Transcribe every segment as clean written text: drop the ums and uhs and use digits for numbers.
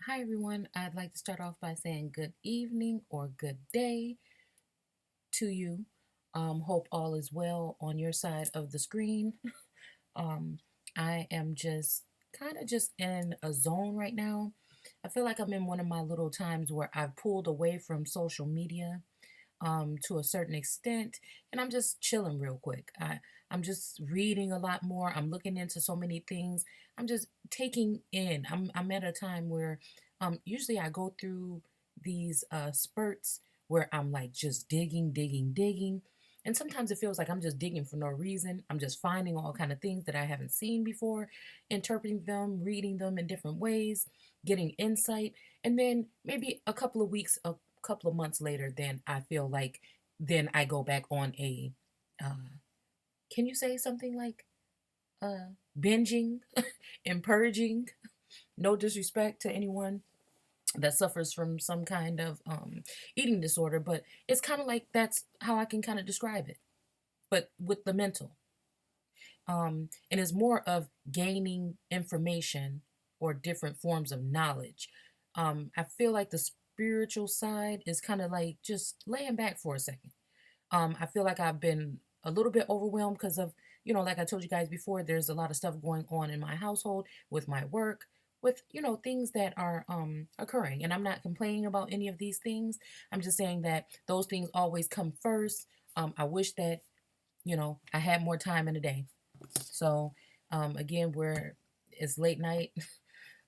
Hi, everyone. I'd like to start off by saying good evening or good day to you. Hope all is well on your side of the screen. Um, I am just kind of just in a zone right now. I feel like I'm in one of my little times where I've pulled away from social media to a certain extent, and I'm just chilling real quick. I'm just reading a lot more. I'm looking into so many things. I'm just taking in. I'm at a time where usually I go through these spurts where I'm like just digging, digging, digging. And sometimes it feels like I'm just digging for no reason. I'm just finding all kind of things that I haven't seen before, interpreting them, reading them in different ways, getting insight. And then maybe a couple of weeks, a couple of months later, then I feel like then I go back on a can you say something like uh binging and purging? No disrespect to anyone that suffers from some kind of eating disorder, but it's kind of like that's how I can kind of describe it, but with the mental. And it's more of gaining information or different forms of knowledge. I feel like the spiritual side is kind of like just laying back for a second. I feel like I've been a little bit overwhelmed because of, like I told you guys before, there's a lot of stuff going on in my household with my work, with, things that are occurring. And I'm not complaining about any of these things. I'm just saying that those things always come first. I wish that, I had more time in a day. So, again, it's late night.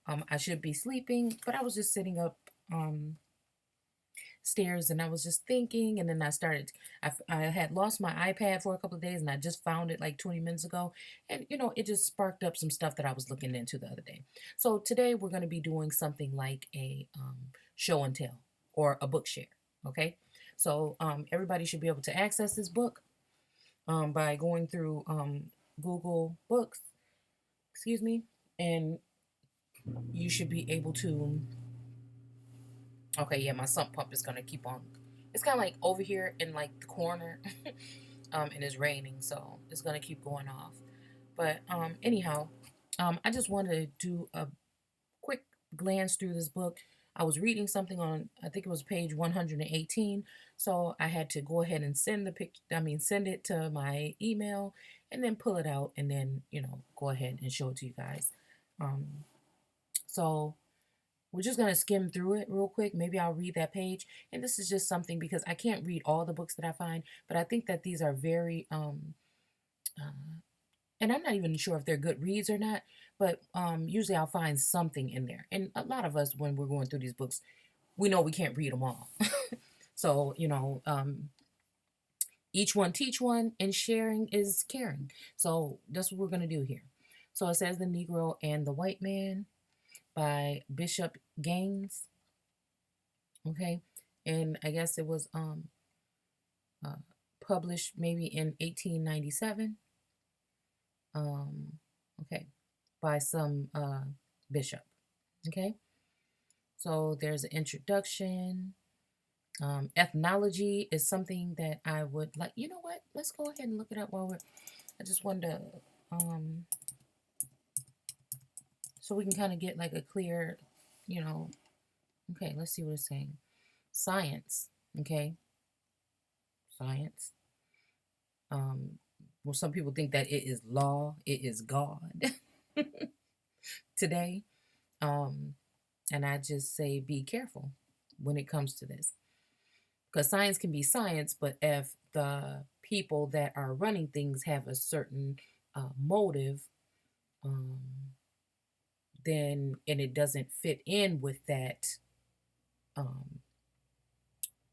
I should be sleeping, but I was just sitting up um, stairs and I was just thinking. And then I had lost my iPad for a couple of days and I just found it like 20 minutes ago. And, it just sparked up some stuff that I was looking into the other day. So today we're going to be doing something like a show and tell or a book share. Okay. So everybody should be able to access this book by going through Google Books, excuse me, and you should be able to. Okay, yeah, my sump pump is gonna keep on. It's kind of like over here in like the corner, and it's raining, so it's gonna keep going off. But anyhow, I just wanted to do a quick glance through this book. I was reading something on, I think it was page 118, so I had to go ahead and send the picture. I mean, send it to my email, and then pull it out, and then go ahead and show it to you guys. Um, so we're just going to skim through it real quick. Maybe I'll read that page. And this is just something because I can't read all the books that I find, but I think that these are very, uh, and I'm not even sure if they're good reads or not, but usually I'll find something in there. And a lot of us, when we're going through these books, we know we can't read them all. So, each one teach one, and sharing is caring. So that's what we're going to do here. So it says The Negro and the White Man by Bishop Gaines. Okay, and I guess it was uh, published maybe in 1897. Um, okay, by some bishop. Okay, so there's an introduction. Ethnology is something that I would like. You know what? Let's go ahead and look it up while we're. I just wanted to, um, so we can kind of get like a clear, you know. Okay, let's see what it's saying. Science. Okay, science. Um, well, some people think that it is law, it is God today. Um, and I just say be careful when it comes to this. Because science can be science, but if the people that are running things have a certain motive, um, then and it doesn't fit in with that, um,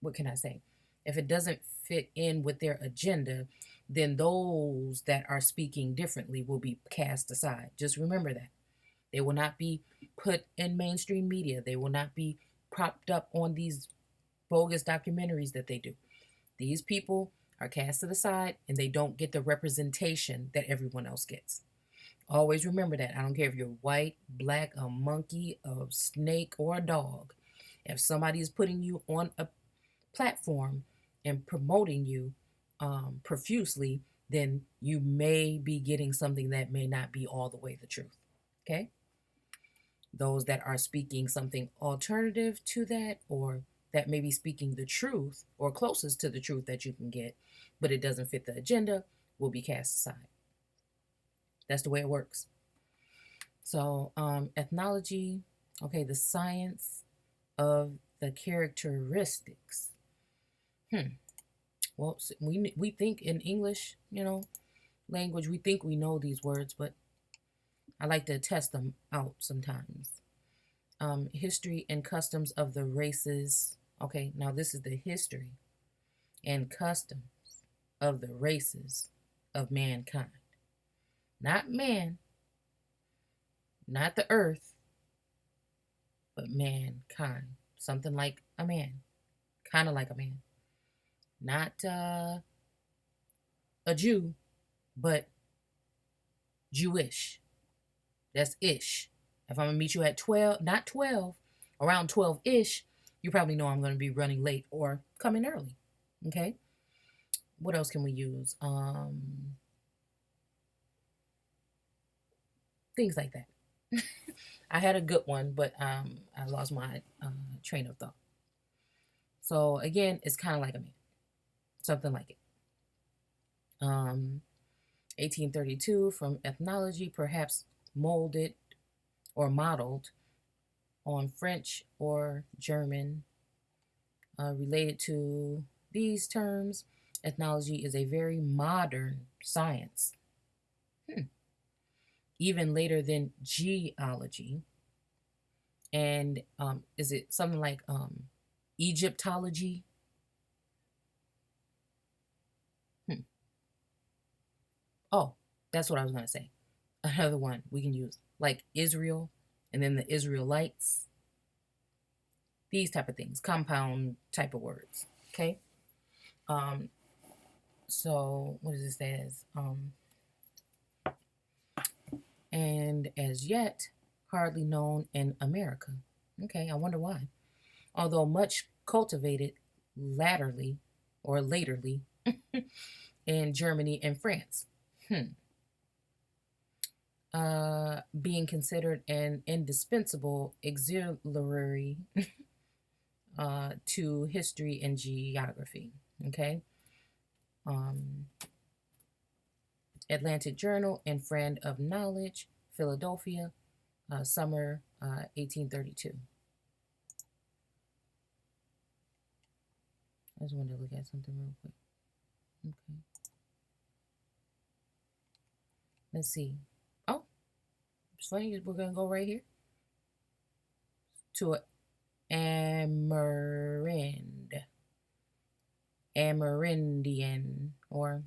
what can I say? If it doesn't fit in with their agenda, then those that are speaking differently will be cast aside. Just remember that. They will not be put in mainstream media. They will not be propped up on these bogus documentaries that they do. These people are casted aside and they don't get the representation that everyone else gets. Always remember that. I don't care if you're white, black, a monkey, a snake, or a dog. If somebody is putting you on a platform and promoting you profusely, then you may be getting something that may not be all the way the truth. Okay? those that are speaking something alternative to that, or that may be speaking the truth or closest to the truth that you can get, but it doesn't fit the agenda, will be cast aside. That's the way it works. So, ethnology, okay, the science of the characteristics. Well, we think in English, language, we think we know these words, but I like to test them out sometimes. History and customs of the races. Okay, now this is the history and customs of the races of mankind. Not man, not the earth, but mankind. Something like a man, kind of like a man. Not a Jew, but Jewish. That's ish. If I'm gonna meet you at 12, not 12, around 12-ish, you probably know I'm gonna be running late or coming early. Okay? What else can we use? Things like that. I had a good one, but I lost my train of thought. So again, it's kind of like a man, something like it. 1832, from ethnology, perhaps molded or modeled on French or German. Related to these terms, ethnology is a very modern science. Even later than geology. And is it something like Egyptology? Oh, that's what I was going to say. Another one we can use, like Israel, and then the Israelites. These type of things, compound type of words. Okay. So what does it says? And as yet hardly known in America. Okay, I wonder why. Although much cultivated latterly or laterly in Germany and France. Being considered an indispensable auxiliary to history and geography. Okay. Atlantic Journal and Friend of Knowledge, Philadelphia, summer 1832. I just wanted to look at something real quick. Okay. Let's see. Oh, it's funny. We're going to go right here to Amerindian, or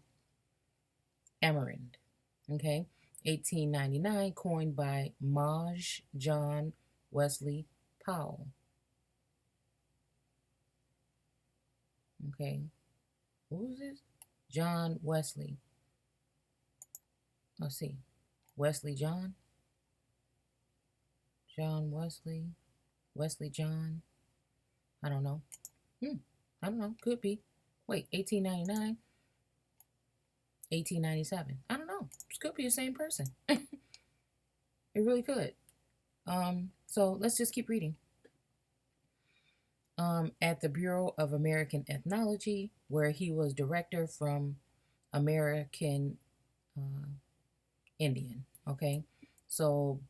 Amerind. Okay. 1899, coined by Maj John Wesley Powell. Okay. Who was this? John Wesley. Let's see. Wesley John. John Wesley. Wesley John. I don't know. I don't know. Could be. Wait, 1899. 1897. I don't know. This could be the same person. It really could. So let's just keep reading. At the Bureau of American Ethnology, where he was director from American Indian. Okay, so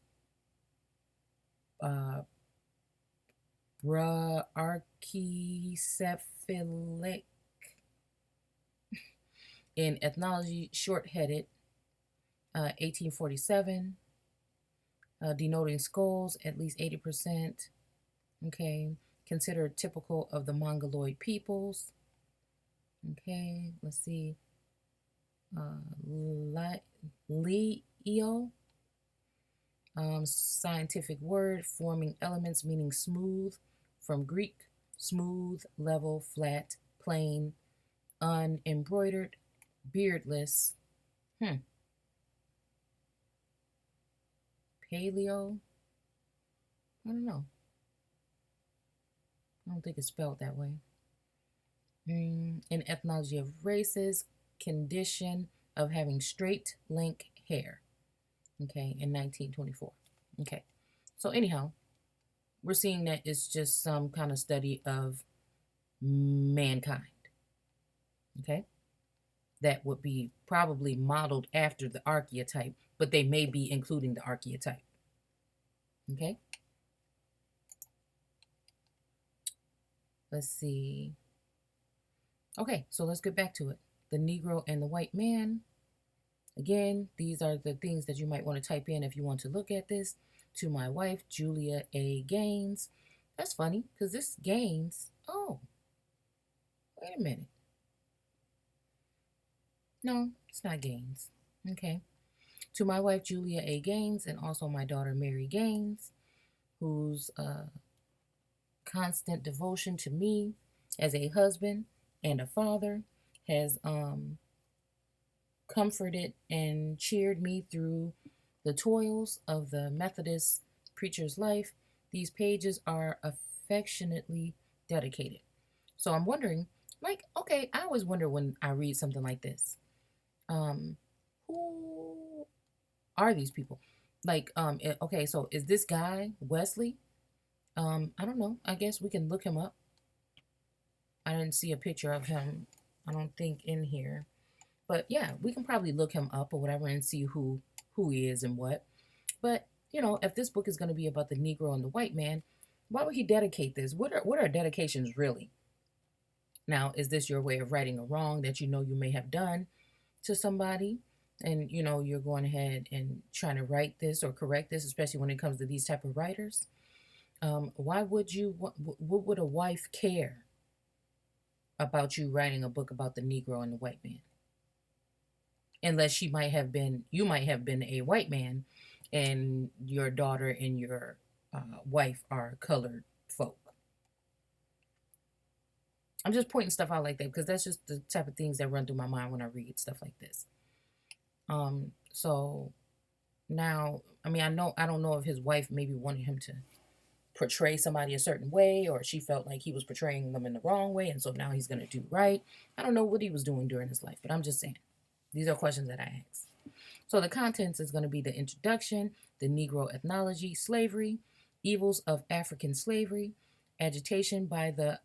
brachycephalic in ethnology, short-headed, 1847, denoting skulls at least 80%. Okay, considered typical of the Mongoloid peoples. Okay, let's see. Leo, scientific word, forming elements meaning smooth, from Greek, smooth, level, flat, plain, unembroidered, beardless. Paleo? I don't know. I don't think it's spelled that way. In ethnology of races, condition of having straight, lank hair. Okay, in 1924. Okay, So anyhow, we're seeing that it's just some kind of study of mankind. Okay, that would be probably modeled after the archetype, but they may be including the archetype. Okay, let's see. Okay, so let's get back to it. The Negro and the white man. Again, these are the things that you might want to type in if you want to look at this. To my wife, Julia A. Gaines. That's funny because this Gaines. Oh, wait a minute. No, it's not Gaines. Okay. To my wife, Julia A. Gaines, and also my daughter, Mary Gaines, whose constant devotion to me as a husband and a father has comforted and cheered me through the toils of the Methodist preacher's life. These pages are affectionately dedicated. So I'm wondering, like, okay, I always wonder when I read something like this, um, who are these people? Like, okay, so is this guy Wesley? I don't know. I guess we can look him up. I didn't see a picture of him, I don't think, in here. But yeah, we can probably look him up or whatever and see who he is and what. But you know, if this book is going to be about the Negro and the white man, why would he dedicate this? What are dedications really? Now, is this your way of righting a wrong that you know you may have done to somebody? And you know you're going ahead and trying to write this or correct this, especially when it comes to these type of writers. Why would you? What would a wife care about you writing a book about the Negro and the white man? Unless she might have been, you might have been a white man, and your daughter and your wife are colored folk. I'm just pointing stuff out like that because that's just the type of things that run through my mind when I read stuff like this. So now, I mean, I don't know if his wife maybe wanted him to portray somebody a certain way, or she felt like he was portraying them in the wrong way, and so now he's going to do right. I don't know what he was doing during his life, but I'm just saying these are questions that I ask. So the contents is going to be the introduction, the Negro ethnology, slavery, evils of African slavery, agitation by the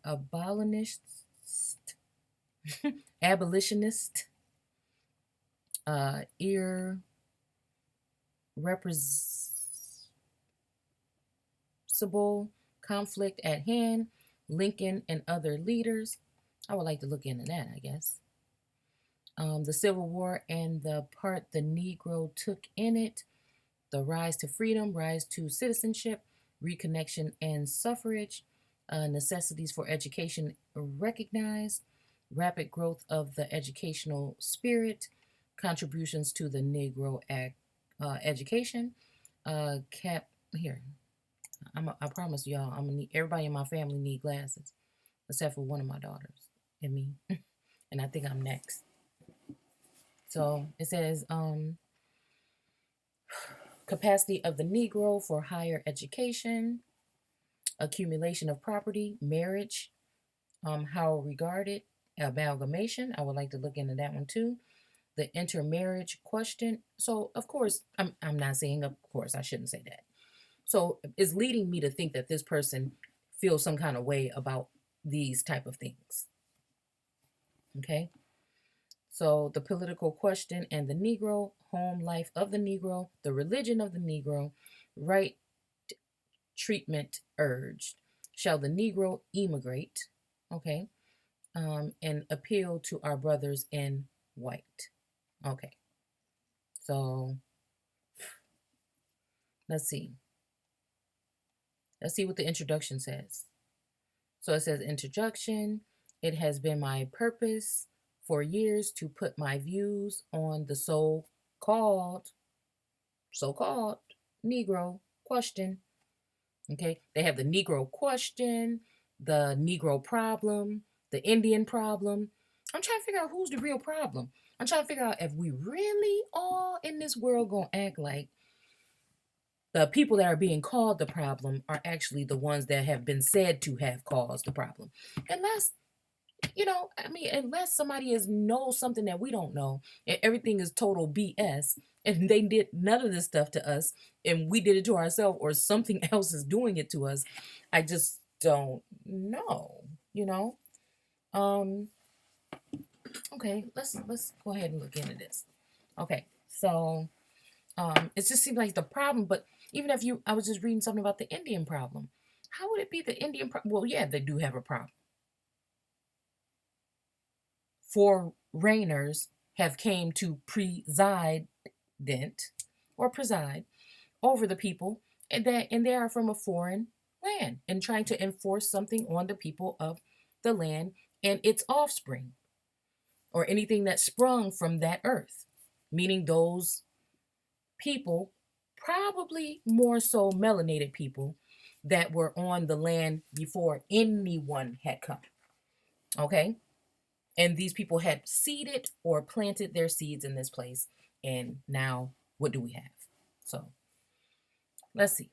abolitionist, irrepressible conflict at hand, Lincoln and other leaders. I would like to look into that, I guess. The Civil War and the part the Negro took in it, the rise to freedom, rise to citizenship, reconnection and suffrage, necessities for education recognized, rapid growth of the educational spirit, contributions to the Negro education, cap here. I promise y'all, I'm gonna need everybody in my family need glasses, except for one of my daughters and me, and I think I'm next. So it says capacity of the Negro for higher education, accumulation of property, marriage, how regarded, amalgamation. I would like to look into that one too. The intermarriage question. So of course, I'm not saying of course I shouldn't say that. So it's leading me to think that this person feels some kind of way about these type of things. Okay. So the political question and the Negro, home life of the Negro, the religion of the Negro, right treatment urged. Shall the Negro emigrate? Okay. And appeal to our brothers in white. Okay. So let's see. Let's see what the introduction says. So it says introduction. It has been my purpose for years to put my views on the so-called Negro question. Okay, they have the Negro question, the Negro problem, the Indian problem. I'm trying to figure out who's the real problem. I'm trying to figure out if we really all in this world gonna act like the people that are being called the problem are actually the ones that have been said to have caused the problem. And I mean, unless somebody knows something that we don't know, and everything is total BS, and they did none of this stuff to us, and we did it to ourselves, or something else is doing it to us, I just don't know. You know. Um. Okay. Let's go ahead and look into this. Okay. So, it just seems like the problem, but even if I was just reading something about the Indian problem. How would it be the Indian problem? Well, yeah, they do have a problem. Foreigners have came to preside over the people, and they are from a foreign land and trying to enforce something on the people of the land and its offspring, or anything that sprung from that earth, meaning those people, probably more so melanated people, that were on the land before anyone had come. Okay. And these people had seeded or planted their seeds in this place. And now, what do we have? So, let's see.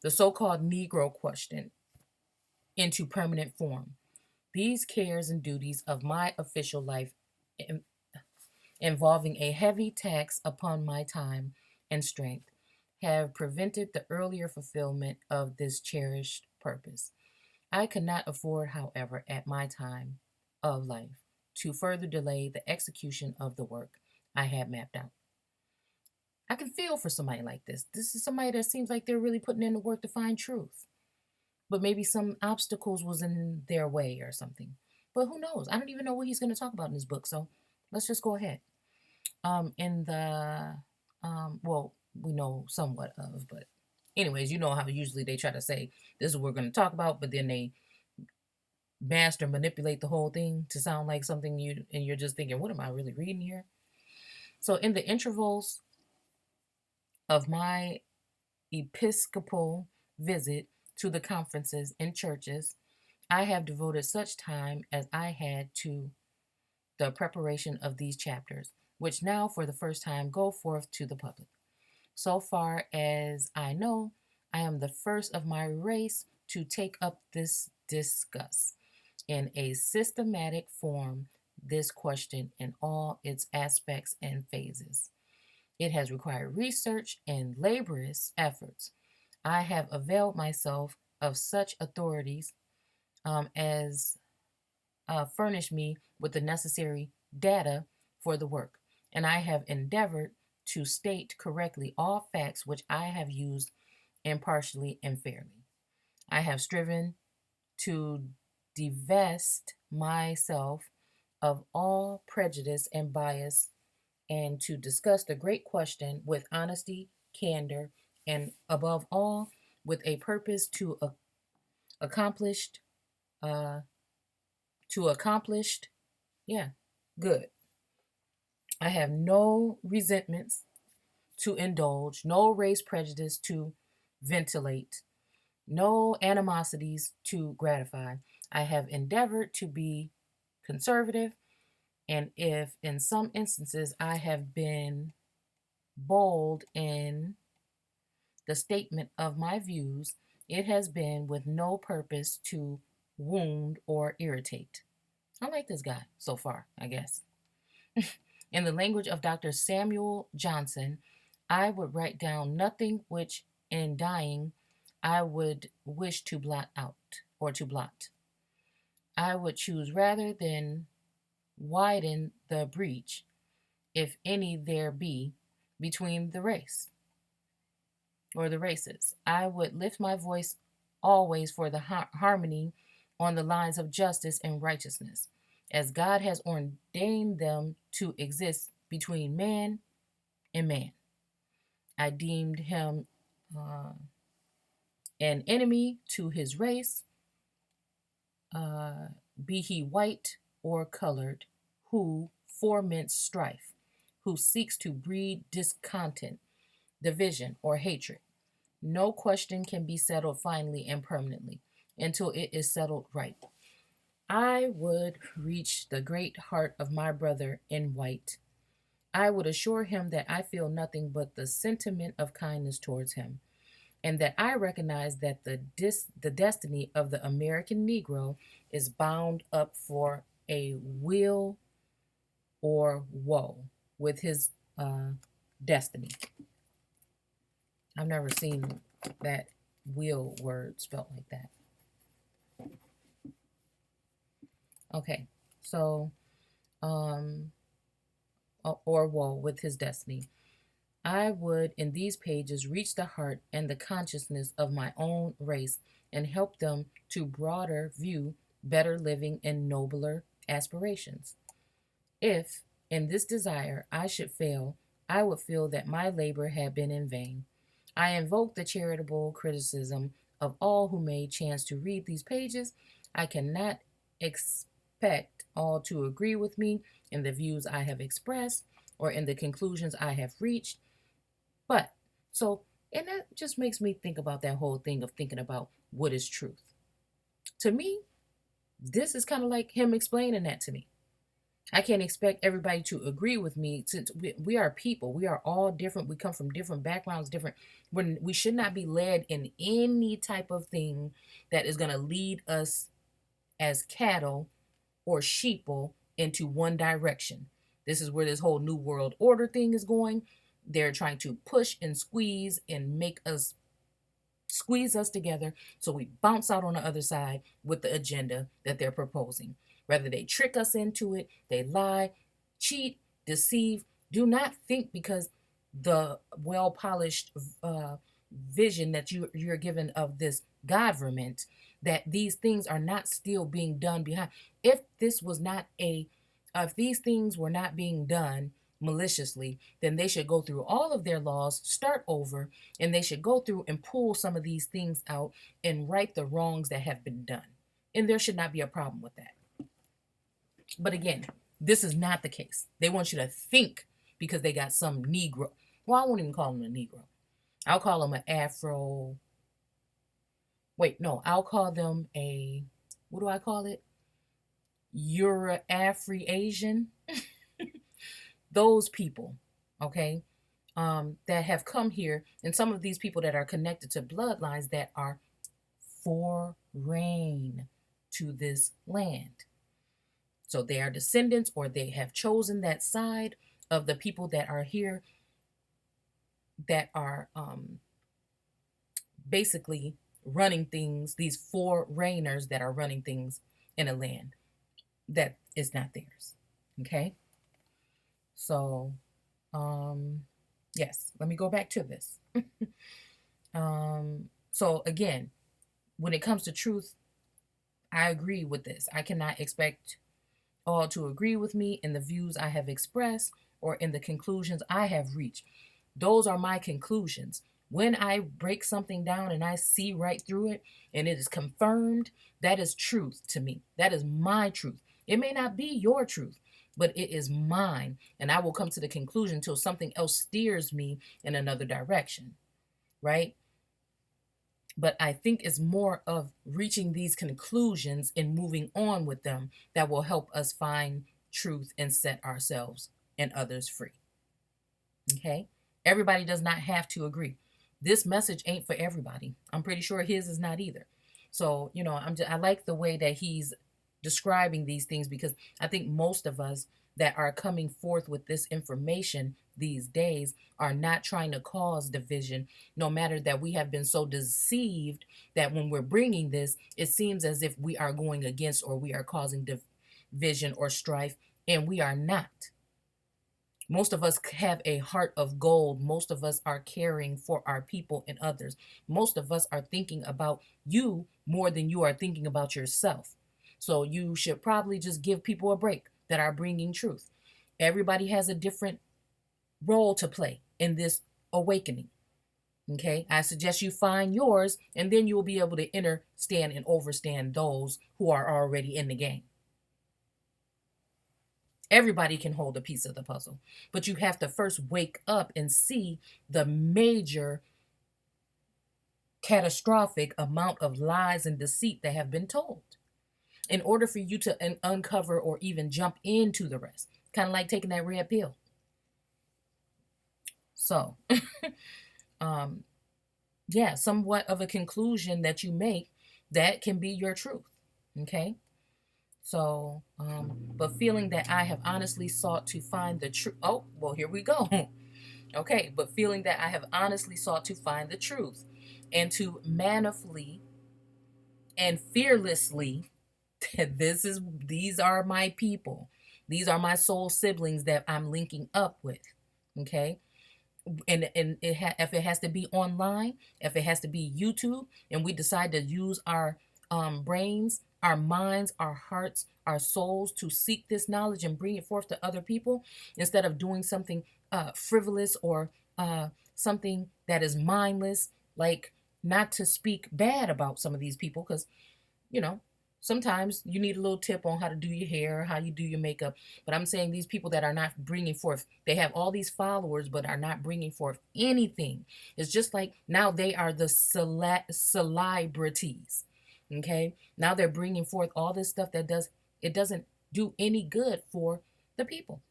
The so called Negro question into permanent form. These cares and duties of my official life, involving a heavy tax upon my time and strength, have prevented the earlier fulfillment of this cherished purpose. I cannot afford, however, at my time of life, to further delay the execution of the work I had mapped out. I can feel for somebody like this. This is somebody that seems like they're really putting in the work to find truth, but maybe some obstacles was in their way or something. But who knows? I don't even know what he's going to talk about in his book. So let's just go ahead. In the well, we know somewhat of, but anyways, you know how usually they try to say this is what we're going to talk about, but then they master manipulate the whole thing to sound like something you're just thinking, what am I really reading here? So in the intervals of my episcopal visit to the conferences and churches, I have devoted such time as I had to the preparation of these chapters, which now for the first time go forth to the public. So far as I know, I am the first of my race to take up this discuss in a systematic form this question in all its aspects and phases. It has required research and laborious efforts. I have availed myself of such authorities as furnish me with the necessary data for the work, and I have endeavored to state correctly all facts which I have used impartially and fairly. I have striven to divest myself of all prejudice and bias, and to discuss the great question with honesty, candor, and above all, with a purpose accomplished, uh, to accomplished, yeah, good. I have no resentments to indulge, no race prejudice to ventilate, no animosities to gratify. I have endeavored to be conservative, and if in some instances I have been bold in the statement of my views, it has been with no purpose to wound or irritate. I like this guy so far, I guess. In the language of Dr. Samuel Johnson, I would write down nothing which, in dying, I would wish to blot out or to blot. I would choose rather than widen the breach, if any there be, between the race or the races. I would lift my voice always for the harmony on the lines of justice and righteousness, as God has ordained them to exist between man and man. I deemed him uh, an enemy to his race, uh, be he white or colored, who foments strife, who seeks to breed discontent, division, or hatred. No question can be settled finally and permanently until it is settled right. I would reach the great heart of my brother in white. I would assure him that I feel nothing but the sentiment of kindness towards him. and that I recognize that the destiny of the American Negro is bound up for a will or woe with his destiny. I've never seen that will word spelled like that. Okay, so or woe with his destiny. I would, in these pages, reach the heart and the consciousness of my own race and help them to broader view better living and nobler aspirations. If, in this desire, I should fail, I would feel that my labor had been in vain. I invoke the charitable criticism of all who may chance to read these pages. I cannot expect all to agree with me in the views I have expressed or in the conclusions I have reached. But, so, and that just makes me think about that whole thing of thinking about what is truth. To me, this is kind of like him explaining that to me. I can't expect everybody to agree with me. Since we are people, we are all different. We come from different backgrounds, different. When we should not be led in any type of thing that is going to lead us as cattle or sheeple into one direction. This is where this whole new world order thing is going. They're trying to push and squeeze and make us squeeze us together so we bounce out on the other side with the agenda that they're proposing. Whether they trick us into it, they lie, cheat, deceive. Do not think because the well polished vision that you're given of this government that these things are not still being done behind. If this was not a, if these things were not being done maliciously, then they should go through all of their laws, start over, and they should go through and pull some of these things out and right the wrongs that have been done. And there should not be a problem with that. But again, this is not the case. They want you to think because they got some Negro. Well, I won't even call him a Negro. I'll call him an Afro. Wait, no, I'll call them a, what do I call it? Afri-Asian. Those people, okay, that have come here, and some of these people that are connected to bloodlines that are foreign to this land. So they are descendants or they have chosen that side of the people that are here that are basically running things, these foreigners that are running things in a land that is not theirs. Okay? So, yes, let me go back to this. So again, when it comes to truth, I agree with this. I cannot expect all to agree with me in the views I have expressed or in the conclusions I have reached. Those are my conclusions. When I break something down and I see right through it and it is confirmed, that is truth to me. That is my truth. It may not be your truth, but it is mine. And I will come to the conclusion until something else steers me in another direction, right? But I think it's more of reaching these conclusions and moving on with them that will help us find truth and set ourselves and others free. Okay? Everybody does not have to agree. This message ain't for everybody. I'm pretty sure his is not either. So, I like the way that he's describing these things because I think most of us that are coming forth with this information these days are not trying to cause division, no matter that we have been so deceived that when we're bringing this, it seems as if we are going against or we are causing division or strife, and we are not. Most of us have a heart of gold. Most of us are caring for our people and others. Most of us are thinking about you more than you are thinking about yourself. So you should probably just give people a break that are bringing truth. Everybody has a different role to play in this awakening. Okay, I suggest you find yours, and then you will be able to understand and overstand those who are already in the game. Everybody can hold a piece of the puzzle, but you have to first wake up and see the major catastrophic amount of lies and deceit that have been told in order for you to uncover or even jump into the rest. Kind of like taking that red pill. So, yeah, somewhat of a conclusion that you make that can be your truth. Okay. So, but feeling that I have honestly sought to find the truth. Oh, well, here we go. Okay. But feeling that I have honestly sought to find the truth and to manfully and fearlessly, these are my people. These are my soul siblings that I'm linking up with. Okay. And if it has to be online, if it has to be YouTube, and we decide to use our brains, our minds, our hearts, our souls to seek this knowledge and bring it forth to other people, instead of doing something frivolous or something that is mindless, like, not to speak bad about some of these people, because you know, sometimes you need a little tip on how to do your hair, how you do your makeup. But I'm saying these people that are not bringing forth, they have all these followers, but are not bringing forth anything. It's just like now they are the celebrities. Okay. Now they're bringing forth all this stuff it doesn't do any good for the people.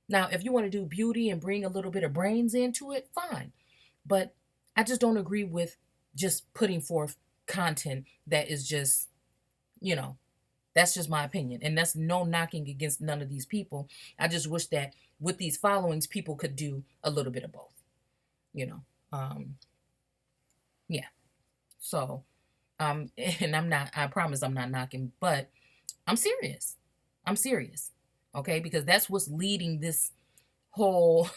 Now, if you want to do beauty and bring a little bit of brains into it, fine. But I just don't agree with just putting forth content that is just, you know, that's just my opinion. And that's no knocking against none of these people. I just wish that with these followings, people could do a little bit of both, you know. Um, yeah. So, and I promise I'm not knocking, but I'm serious. I'm serious. Okay. Because that's what's leading this whole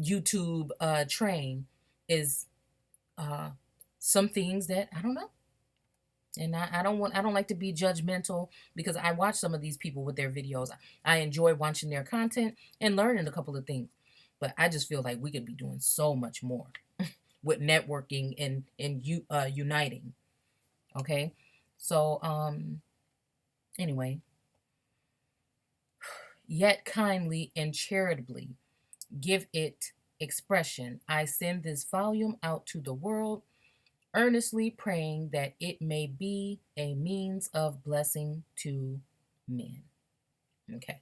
YouTube train is uh, some things that I don't know. And I don't like to be judgmental because I watch some of these people with their videos. I enjoy watching their content and learning a couple of things. But I just feel like we could be doing so much more with networking and uniting. Okay? So anyway, yet kindly and charitably give it expression. I send this volume out to the world, earnestly praying that it may be a means of blessing to men. Okay.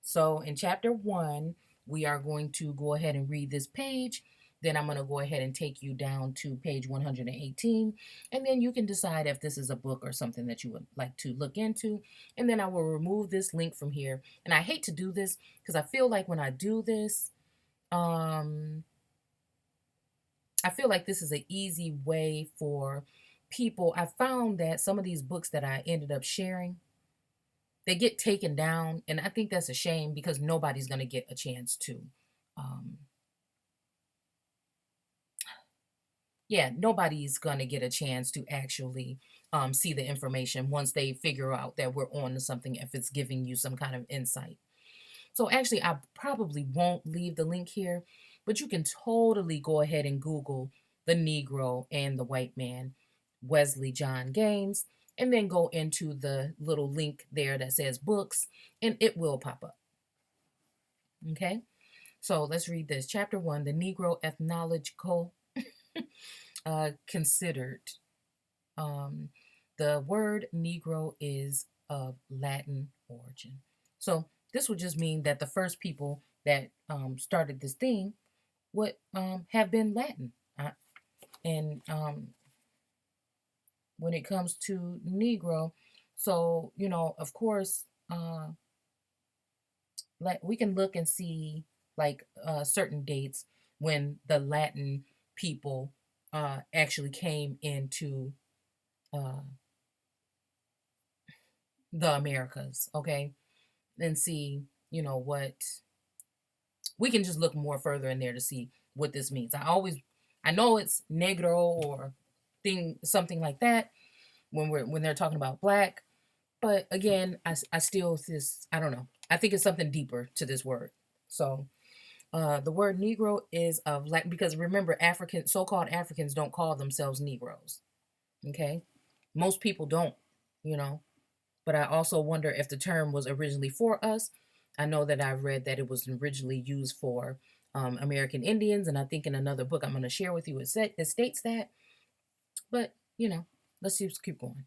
So in chapter 1, we are going to go ahead and read this page. Then I'm going to go ahead and take you down to page 118. And then you can decide if this is a book or something that you would like to look into. And then I will remove this link from here. And I hate to do this because I feel like when I do this, um, I feel like this is an easy way for people. I found that some of these books that I ended up sharing, they get taken down, and I think that's a shame because nobody's going to get a chance to. Um, yeah, nobody's going to get a chance to actually see the information once they figure out that we're on to something if it's giving you some kind of insight. So actually, I probably won't leave the link here, but you can totally go ahead and Google the Negro and the white man, Wesley John Gaines, and then go into the little link there that says books, and it will pop up. Okay, so let's read this. Chapter 1, the Negro Ethnological Considered. Um, the word Negro is of Latin origin. So this would just mean that the first people that started this thing would have been Latin. And when it comes to Negro, so, of course, like we can look and see like certain dates when the Latin people actually came into uh, the Americas, okay? And see, what we can just look more further in there to see what this means. I know it's negro or something like that when they're talking about black, but again, I still this I don't know. I think it's something deeper to this word. So the word Negro is of Latin because remember, so-called Africans don't call themselves Negroes. Okay, most people don't, you know. But I also wonder if the term was originally for us. I know that I've read that it was originally used for American Indians, and I think in another book I'm going to share with you, it states that. But let's just keep going.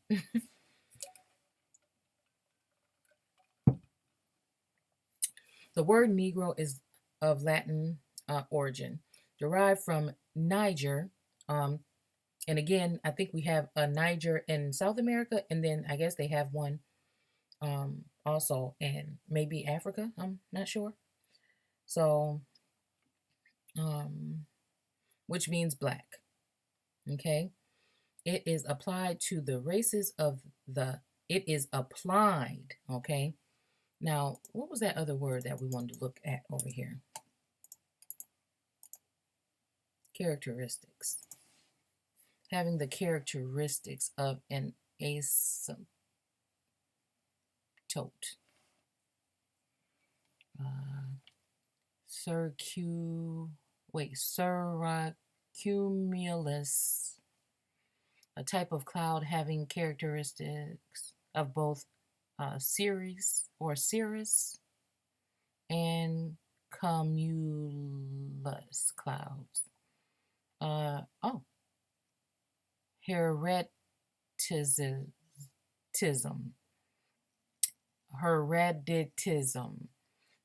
The word Negro is of Latin origin, derived from Niger. Um, And again, I think we have a Niger in South America, and then I guess they have one also in maybe Africa. I'm not sure. So, um, which means black. Okay. It is applied to the races of the, it is applied. Okay. Now, what was that other word that we wanted to look at over here? Characteristics. Having the characteristics of an asymptote. Cirrocumulus, a type of cloud having characteristics of both cirrus or cirrus and cumulus clouds. Hereticism. Hereditism.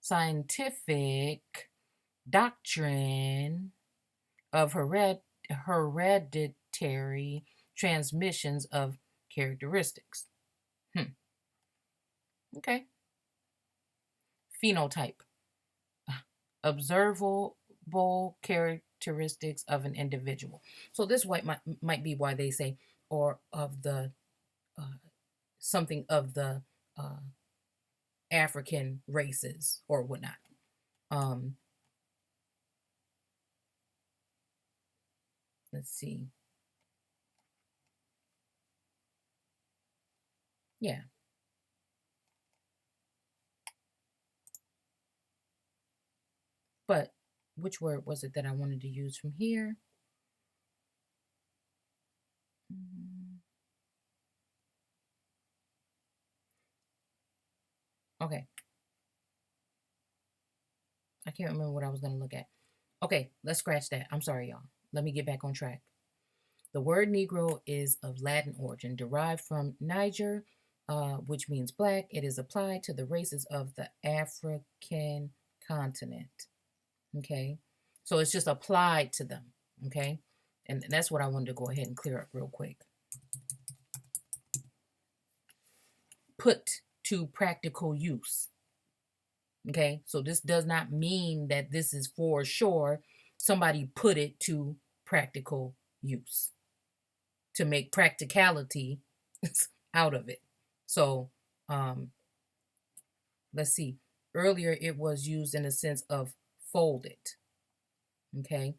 Scientific doctrine of hereditary transmissions of characteristics. Okay. Phenotype. Observable characteristics of an individual. So this might be why they say, or of the something of the African races or whatnot. Let's see. Yeah. But which word was it that I wanted to use from here? Okay. I can't remember what I was going to look at. Okay, let's scratch that. I'm sorry, y'all. Let me get back on track. The word Negro is of Latin origin, derived from Niger, which means black. It is applied to the races of the African continent. Okay, so it's just applied to them. Okay, and that's what I wanted to go ahead and clear up real quick. Put to practical use. Okay, so this does not mean that this is for sure somebody put it to practical use to make practicality out of it. So let's see. Earlier it was used in the sense of folded. Okay,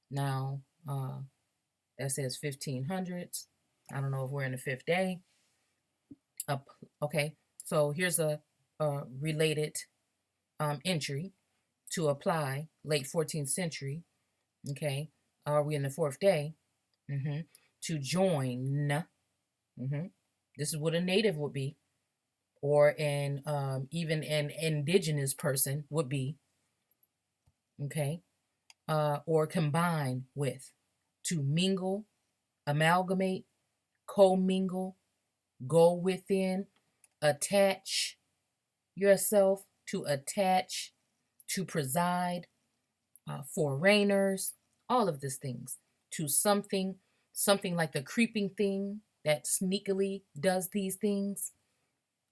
now that says 1500s. I don't know if we're in the fifth day. Okay, so here's a related entry to apply, late 14th century. Okay, are we in the fourth day? To join. This is what a native would be, or an even an indigenous person would be. Okay, or combine with, to mingle, amalgamate, commingle, go within, attach yourself, to attach, to preside, foreigners, all of these things, to something like the creeping thing that sneakily does these things.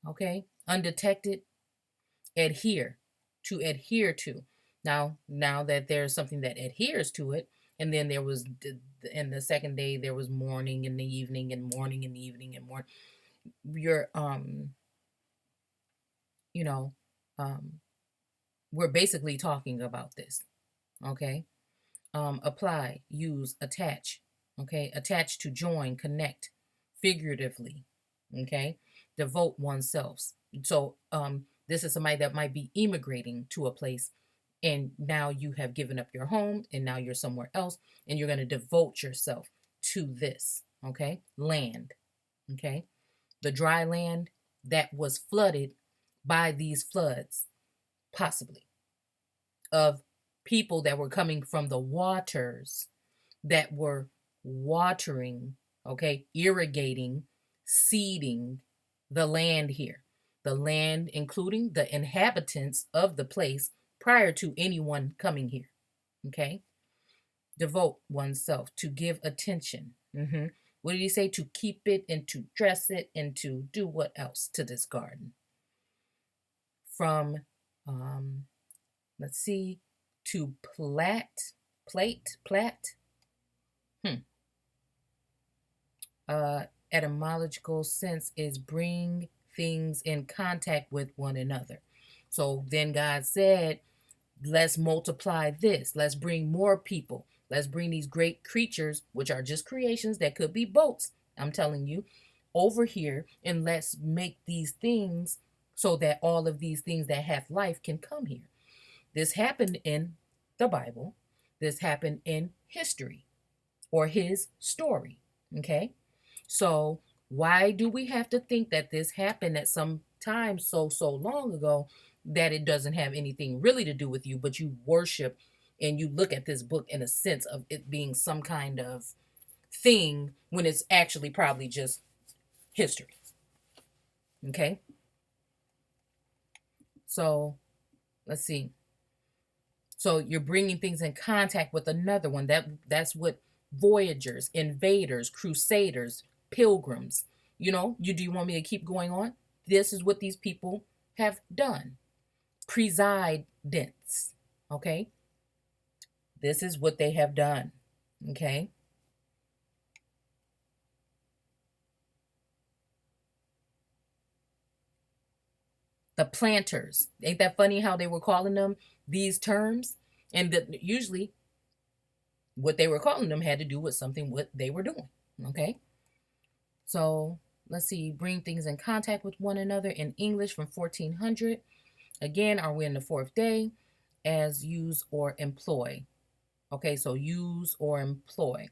Okay, undetected. Adhere, to adhere to. Now that there's something that adheres to it, and then there was in the second day there was morning in the evening and morning in the evening and morning. You're we're basically talking about this. Okay, apply, use, attach. Okay, attach, to join, connect, figuratively. Okay, devote oneself. So this is somebody that might be immigrating to a place, and now you have given up your home and now you're somewhere else, and you're going to devote yourself to this. Okay, land. Okay, the dry land that was flooded by these floods, possibly, of people that were coming from the waters that were watering, okay, irrigating, seeding the land here. The land, including the inhabitants of the place prior to anyone coming here. Okay? Devote oneself, to give attention. Hmm. What did he say? To keep it and to dress it and to do what else to this garden? From, um, let's see, to plate. Hmm. Etymological sense is bring things in contact with one another. So then God said, let's multiply this. Let's bring more people. Let's bring these great creatures, which are just creations that could be boats, I'm telling you, over here, and let's make these things so that all of these things that have life can come here. This happened in the Bible. This happened in history or his story. Okay? So why do we have to think that this happened at some time so long ago that it doesn't have anything really to do with you, but you worship and you look at this book in a sense of it being some kind of thing when it's actually probably just history. Okay? So let's see. So you're bringing things in contact with another one. That's what voyagers, invaders, crusaders, pilgrims. Do you want me to keep going on? This is what these people have done. Presidents. Okay? This is what they have done. Okay? The planters. Ain't that funny how they were calling them these terms? And that usually what they were calling them had to do with something what they were doing. Okay? So let's see, bring things in contact with one another in English from 1400. Again, are we in the fourth day? As use or employ. Okay, so use or employ.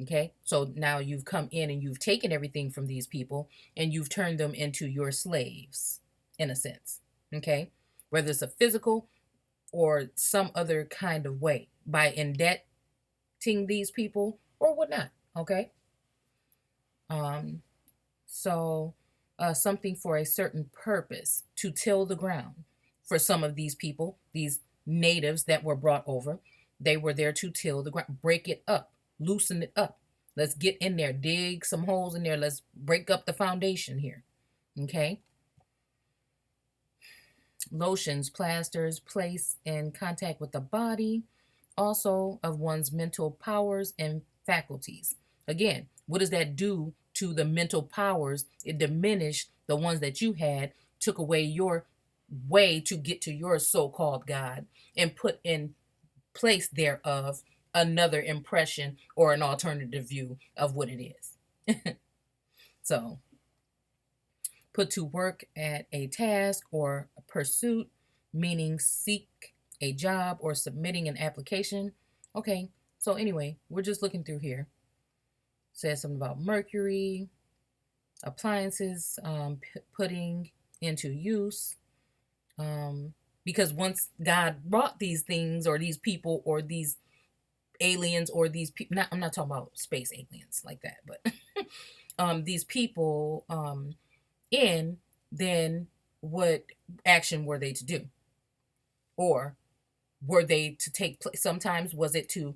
Okay, so now you've come in and you've taken everything from these people and you've turned them into your slaves, in a sense. Okay, whether it's a physical or some other kind of way by indebting these people or whatnot. Okay, um, So, something for a certain purpose to till the ground. For some of these people, these natives that were brought over, they were there to till the ground, break it up, loosen it up. Let's get in there, dig some holes in there. Let's break up the foundation here. Okay. Lotions, plasters, place in contact with the body, also of one's mental powers and faculties. Again, what does that do to the mental powers? It diminished the ones that you had, took away your way to get to your so called God, and put in place thereof another impression or an alternative view of what it is. So, put to work at a task or a pursuit, meaning seek a job or submitting an application. Okay, so anyway, we're just looking through here. Says something about mercury, appliances, putting into use. Because once God brought these things or these people or these aliens or these people, I'm not talking about space aliens like that, but these people in, then what action were they to do? Or were they to take place? Sometimes was it to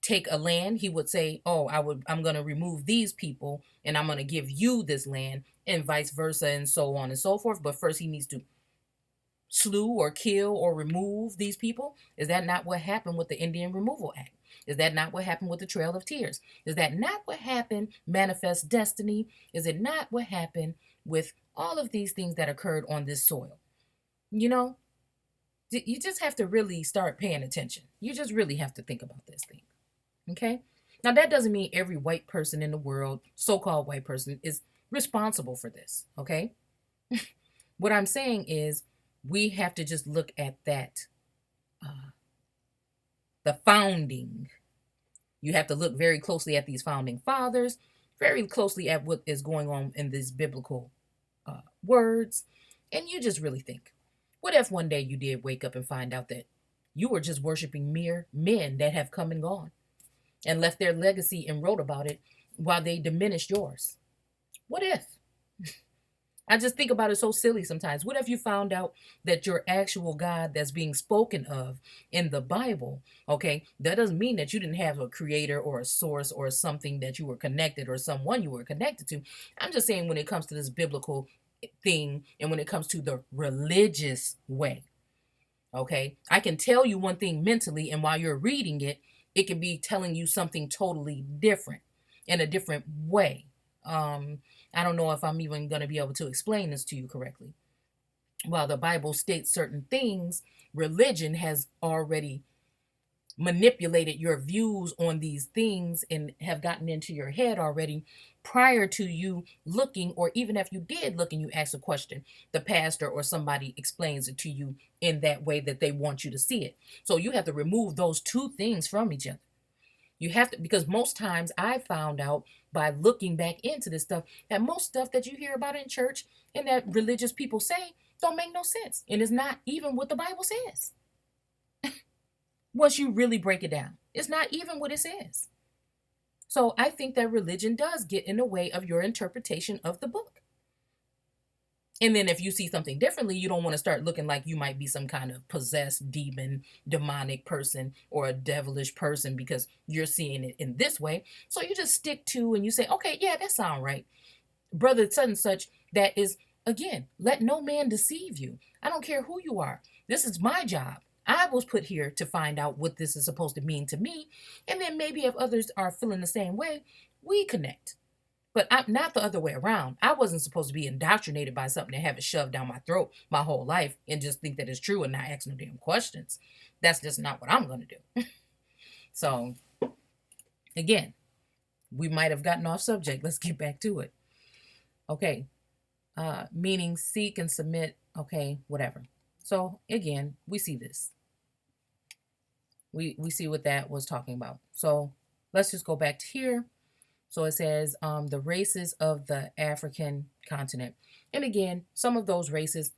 take a land? He would say, "Oh, I'm going to remove these people and I'm going to give you this land," and vice versa, and so on and so forth. But first, he needs to slew or kill or remove these people. Is that not what happened with the Indian Removal Act? Is that not what happened with the Trail of Tears? Is that not what happened, Manifest Destiny? Is it not what happened with all of these things that occurred on this soil? You know, you just have to really start paying attention. You just really have to think about this thing. Okay? Now, that doesn't mean every white person in the world, so called white person, is responsible for this. Okay? What I'm saying is, we have to just look at that, the founding. You have to look very closely at these founding fathers, very closely at what is going on in these biblical words, and you just really think, what if one day you did wake up and find out that you were just worshiping mere men that have come and gone and left their legacy and wrote about it while they diminished yours? What if? I just think about it so silly sometimes. What if you found out that your actual God that's being spoken of in the Bible, okay, that doesn't mean that you didn't have a creator or a source or something that you were connected or someone you were connected to. I'm just saying when it comes to this biblical thing and when it comes to the religious way, okay, I can tell you one thing mentally, and while you're reading it, it can be telling you something totally different in a different way. Um, I don't know if I'm even going to be able to explain this to you correctly. While the Bible states certain things, religion has already manipulated your views on these things and have gotten into your head already prior to you looking, or even if you did look and you ask a question, the pastor or somebody explains it to you in that way that they want you to see it. So you have to remove those two things from each other. You have to, because most times I found out by looking back into this stuff that most stuff that you hear about in church and that religious people say don't make no sense, and it's not even what the Bible says. Once you really break it down, it's not even what it says. So I think that religion does get in the way of your interpretation of the book. And then if you see something differently, you don't want to start looking like you might be some kind of possessed demon, demonic person, or a devilish person because you're seeing it in this way. So you just stick to and you say, okay, yeah, that sounds right. Brother such and such, that is, again, let no man deceive you. I don't care who you are. This is my job. I was put here to find out what this is supposed to mean to me. And then maybe if others are feeling the same way, we connect. But I'm not the other way around. I wasn't supposed to be indoctrinated by something and have it shoved down my throat my whole life and just think that it's true and not ask no damn questions. That's just not what I'm going to do. So, again, we might have gotten off subject. Let's get back to it. Okay. Meaning seek and submit. Okay, whatever. So, again, we see this. We see what that was talking about. So, let's just go back to here. So it says the races of the African continent. And again, some of those races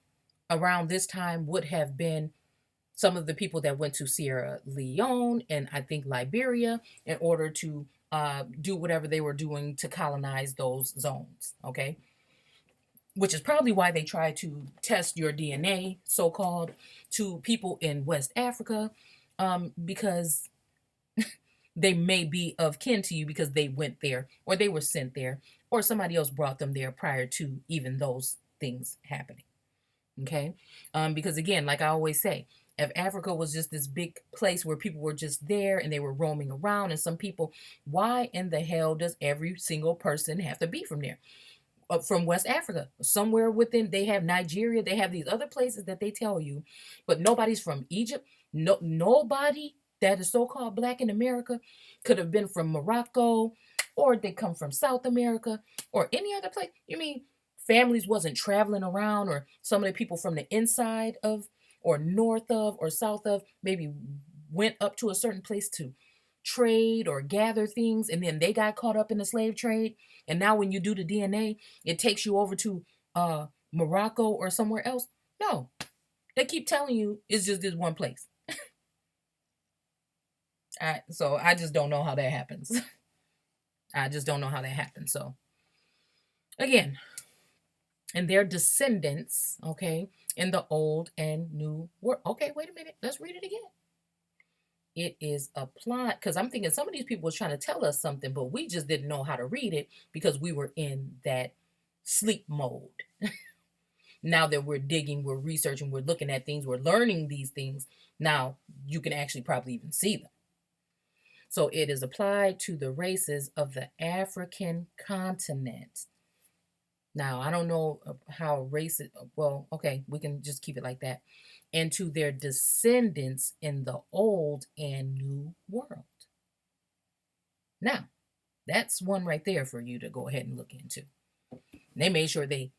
around this time would have been some of the people that went to Sierra Leone and I think Liberia in order to do whatever they were doing to colonize those zones. Okay. Which is probably why they try to test your DNA, so called, to people in West Africa, because they may be of kin to you because they went there or they were sent there or somebody else brought them there prior to even those things happening. Okay. Because again, like I always say, if Africa was just this big place where people were just there and they were roaming around and some people, why in the hell does every single person have to be from there? From West Africa, somewhere within, they have Nigeria, they have these other places that they tell you, but nobody's from Egypt. No, nobody that is so-called black in America could have been from Morocco, or they come from South America or any other place. You mean families wasn't traveling around, or some of the people from the inside of or north of or south of maybe went up to a certain place to trade or gather things and then they got caught up in the slave trade, and now when you do the DNA it takes you over to Morocco or somewhere else? No, they keep telling you it's just this one place. So I just don't know how that happens. I just don't know how that happens. So again, and their descendants, okay, in the old and new world. Okay, wait a minute, let's read it again. It is applied, because I'm thinking some of these people was trying to tell us something, but we just didn't know how to read it because we were in that sleep mode. Now that we're digging, we're researching, we're looking at things, we're learning these things. Now you can actually probably even see them. So it is applied to the races of the African continent. Now, I don't know how races, well, okay, we can just keep it like that. And to their descendants in the old and new world. Now, that's one right there for you to go ahead and look into. They made sure they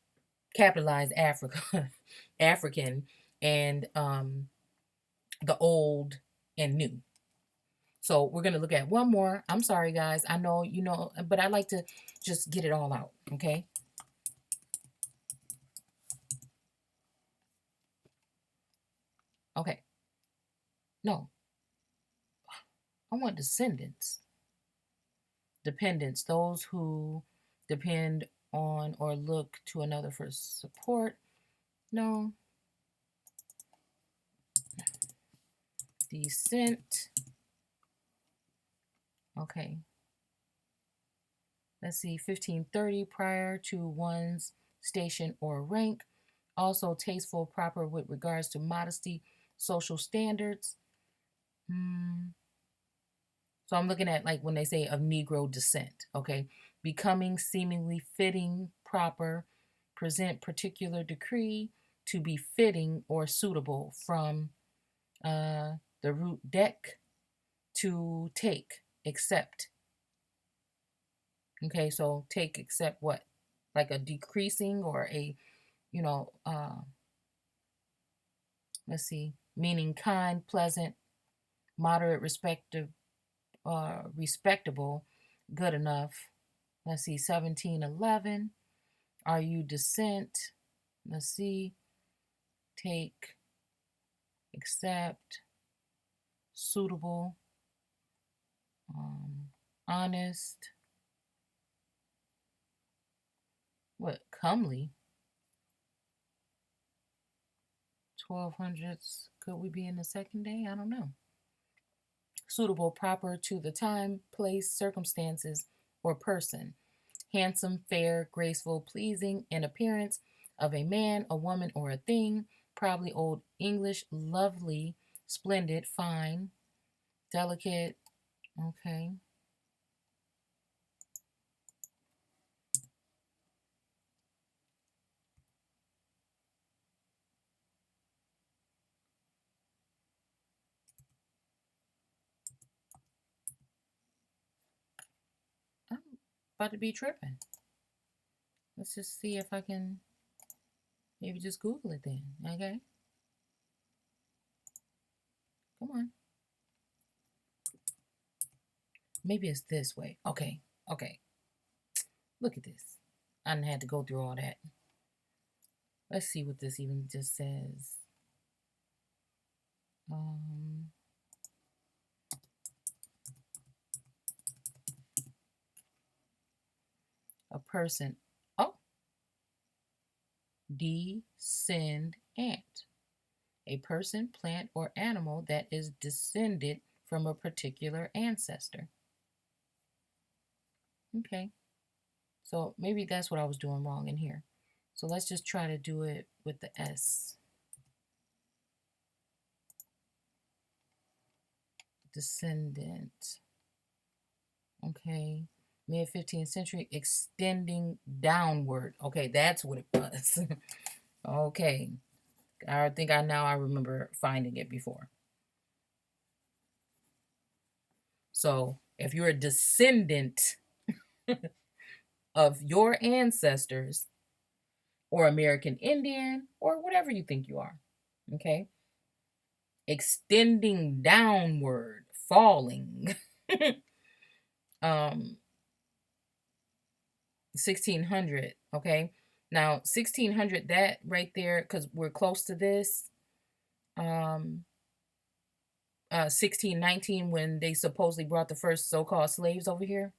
capitalized Africa, African, and the old and new. So we're going to look at one more. I'm sorry, guys. I know, you know, but I like to just get it all out, okay? Okay. No, I want descendants. Dependents, those who depend on or look to another for support. No. Descent. Okay. Let's see, 1530, prior to one's station or rank. Also tasteful, proper with regards to modesty, social standards. So I'm looking at like when they say of Negro descent, okay? Becoming seemingly fitting, proper, present particular decree to be fitting or suitable from the root deck to take, accept. Okay, so take, accept what? Like a decreasing or a, you know, let's see, meaning kind, pleasant, moderate, respectable, good enough. Let's see, 1711. Are you descent? Let's see. Take, accept, suitable, honest. What? Comely? 1200s. Could we be in the second day? I don't know. Suitable, proper to the time, place, circumstances, or person. Handsome, fair, graceful, pleasing in appearance of a man, a woman, or a thing. Probably Old English, lovely, splendid, fine, delicate. Okay. I'm about to be tripping. Let's just see if I can maybe just Google it then. Okay. Come on. Maybe it's this way. Okay. Okay. Look at this. I didn't have to go through all that. Let's see what this even just says. A person. Oh, descendant. A person, plant, or animal that is descended from a particular ancestor. Okay. So maybe that's what I was doing wrong in here. So let's just try to do it with the S. Descendant. Okay. Mid 15th century, extending downward. Okay, that's what it was. Okay. I think I remember finding it before. So if you're a descendant of your ancestors or American Indian or whatever you think you are, okay, extending downward, falling. 1600, okay. Now 1600, that right there, because we're close to this. 1619, when they supposedly brought the first so-called slaves over here.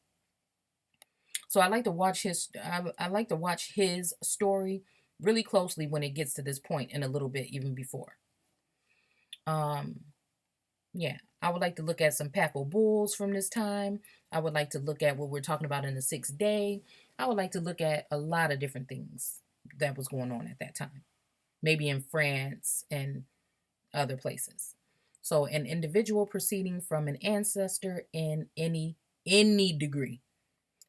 So I like to watch I like to watch his story really closely when it gets to this point, and a little bit even before. Yeah, I would like to look at some papal bulls from this time. I would like to look at what we're talking about in the 6th day. I would like to look at a lot of different things that was going on at that time, maybe in France and other places. So an individual proceeding from an ancestor in any degree.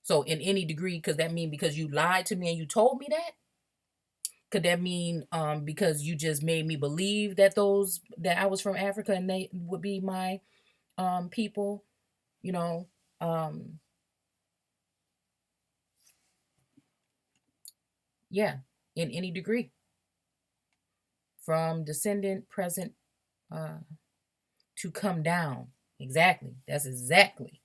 So in any degree, because that mean because you lied to me and you told me that? Could that mean because you just made me believe that I was from Africa and they would be my people, you know? Yeah, in any degree. From descendant, present, to come down. Exactly. That's exactly.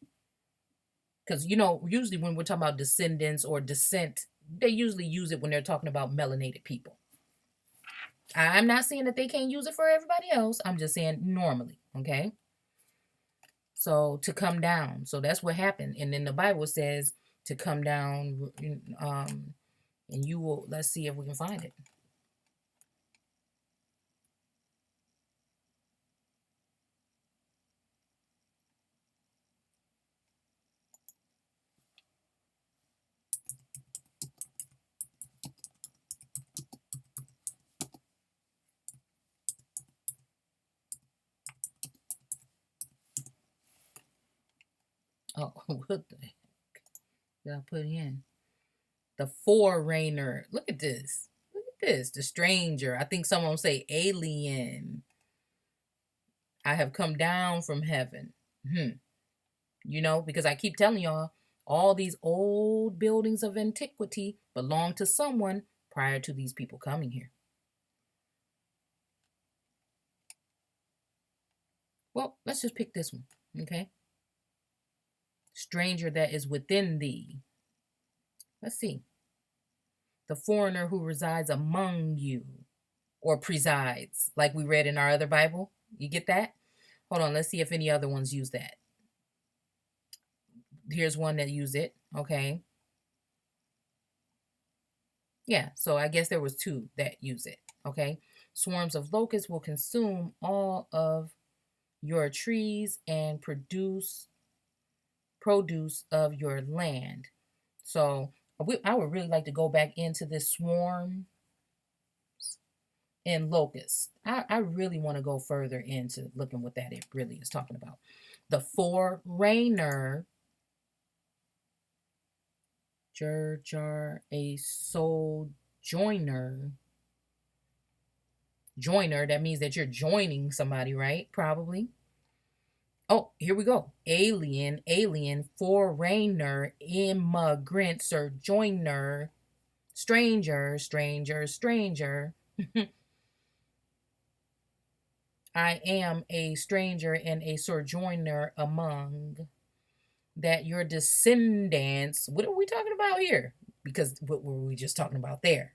Because, usually when we're talking about descendants or descent, they usually use it when they're talking about melanated people. I'm not saying that they can't use it for everybody else. I'm just saying normally, okay? So to come down. So that's what happened. And then the Bible says to come down, And you will, let's see if we can find it. Oh, what the heck did I put in? The forerunner. Look at this. Look at this. The stranger. I think someone will say alien. I have come down from heaven. You know, because I keep telling y'all, all these old buildings of antiquity belong to someone prior to these people coming here. Well, let's just pick this one, okay? Stranger that is within thee. Let's see. The foreigner who resides among you or presides, like we read in our other Bible. You get that? Hold on, let's see if any other ones use that. Here's one that used it, okay? Yeah, so I guess there was two that use it, okay? Swarms of locusts will consume all of your trees and produce of your land. So I would really like to go back into this swarm and locusts. I really want to go further into looking what that it really is talking about. The forerunner, a sojourner. Joiner, that means that you're joining somebody, right? Probably. Oh, here we go. Alien, foreigner, immigrant, sojourner, stranger. I am a stranger and a sojourner among that your descendants. What are we talking about here? Because what were we just talking about there?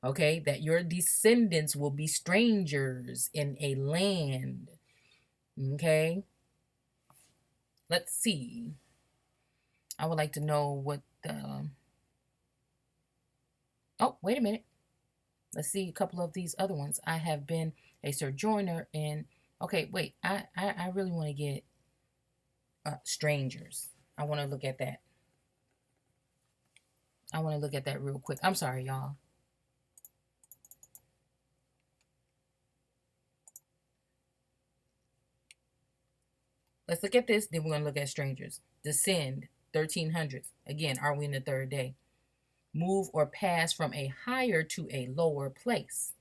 Okay, that your descendants will be strangers in a land. Okay, let's see. I would like to know what the. Oh, wait a minute. Let's see a couple of these other ones. I have been a sojourner in. Okay, wait. I really want to get strangers. I want to look at that. I want to look at that real quick. I'm sorry, y'all. Let's look at this. Then we're going to look at strangers. Descend, 1300s. Again, are we in the third day? Move or pass from a higher to a lower place.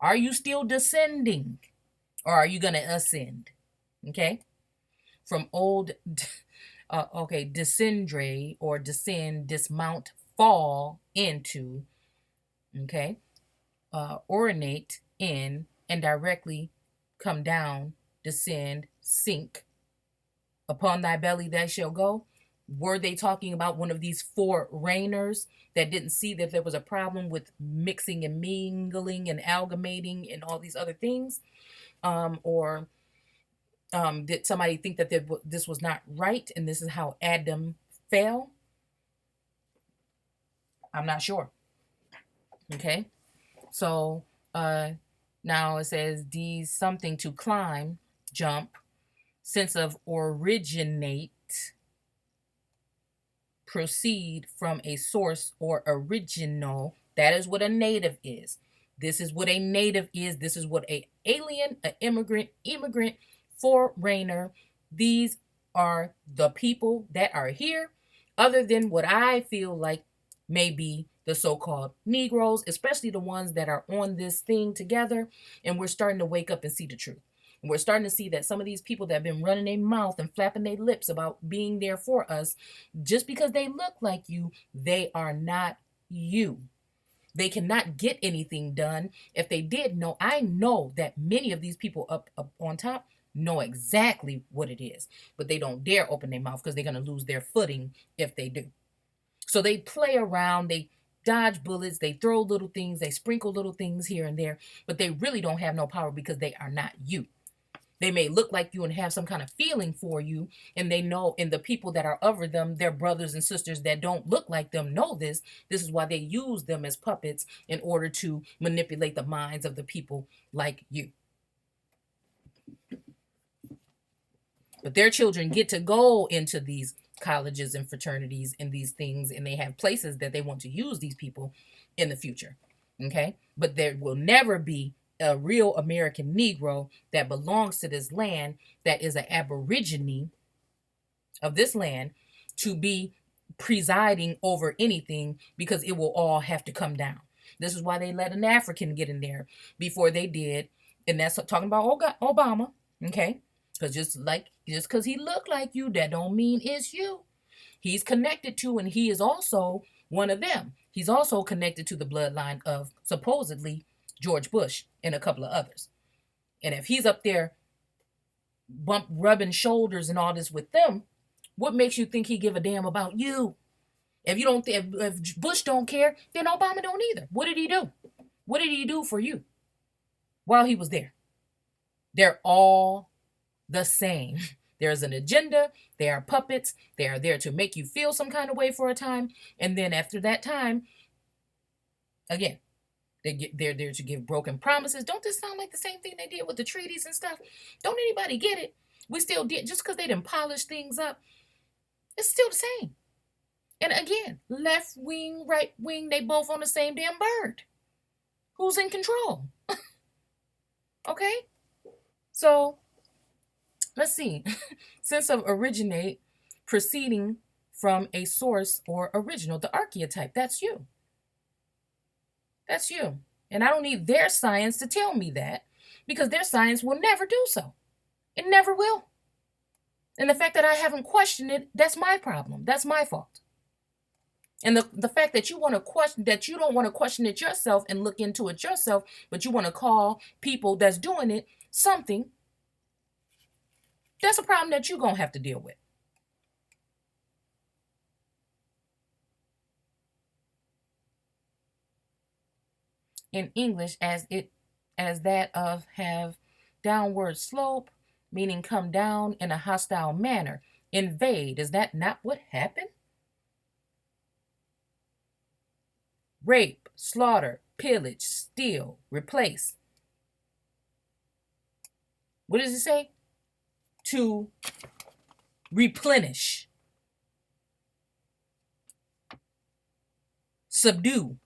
Are you still descending? Or are you going to ascend? Okay. From old, descendre or descend, dismount, fall into. Okay. Urinate in and directly come down, descend, sink. Upon thy belly thou shalt go. Were they talking about one of these foreigners that didn't see that there was a problem with mixing and mingling and amalgamating and all these other things? Or did somebody think that this was not right and this is how Adam fell? I'm not sure. Okay. So now it says these something to climb, jump, sense of originate, proceed from a source or original. That is what a native is. This is what a native is. This is what a alien, an immigrant, foreigner. These are the people that are here, other than what I feel like may be the so-called Negroes, especially the ones that are on this thing together, and we're starting to wake up and see the truth. And we're starting to see that some of these people that have been running their mouth and flapping their lips about being there for us, just because they look like you, they are not you. They cannot get anything done. If they did know, I know that many of these people up on top know exactly what it is, but they don't dare open their mouth because they're going to lose their footing if they do. So they play around, they dodge bullets, they throw little things, they sprinkle little things here and there, but they really don't have no power because they are not you. They may look like you and have some kind of feeling for you, and they know, and the people that are over them, their brothers and sisters that don't look like them, know this. This is why they use them as puppets in order to manipulate the minds of the people like you. But their children get to go into these colleges and fraternities and these things, and they have places that they want to use these people in the future. Okay? But there will never be a real American Negro that belongs to this land, that is an aborigine of this land, to be presiding over anything, because it will all have to come down. This is why they let an African get in there before they did. And that's talking about Obama. Okay? Because just because he looked like you, that don't mean it's you. He's connected to, and he is also one of them. He's also connected to the bloodline of supposedly George Bush and a couple of others. And if he's up there rubbing shoulders and all this with them, what makes you think he give a damn about you? If you don't, if Bush don't care, then Obama don't either. What did he do? What did he do for you while he was there? They're all the same. There's an agenda. They are puppets. They are there to make you feel some kind of way for a time. And then after that time, again, they're there to give broken promises. Don't this sound like the same thing they did with the treaties and stuff? Don't anybody get it? We still did, just because they didn't polish things up, it's still the same. And again, left wing, right wing, they both on the same damn bird. Who's in control? Okay? So let's see. Sense of originate, proceeding from a source or original, the archetype, that's you. That's you. And I don't need their science to tell me that, because their science will never do so. It never will. And the fact that I haven't questioned it, that's my problem. That's my fault. And the fact that you want to question, that you don't want to question it yourself and look into it yourself, but you want to call people that's doing it something, that's a problem that you're going to have to deal with. In English, as that of have downward slope, meaning come down in a hostile manner. Invade, is that not what happened? Rape, slaughter, pillage, steal, replace. What does it say? To replenish, subdue.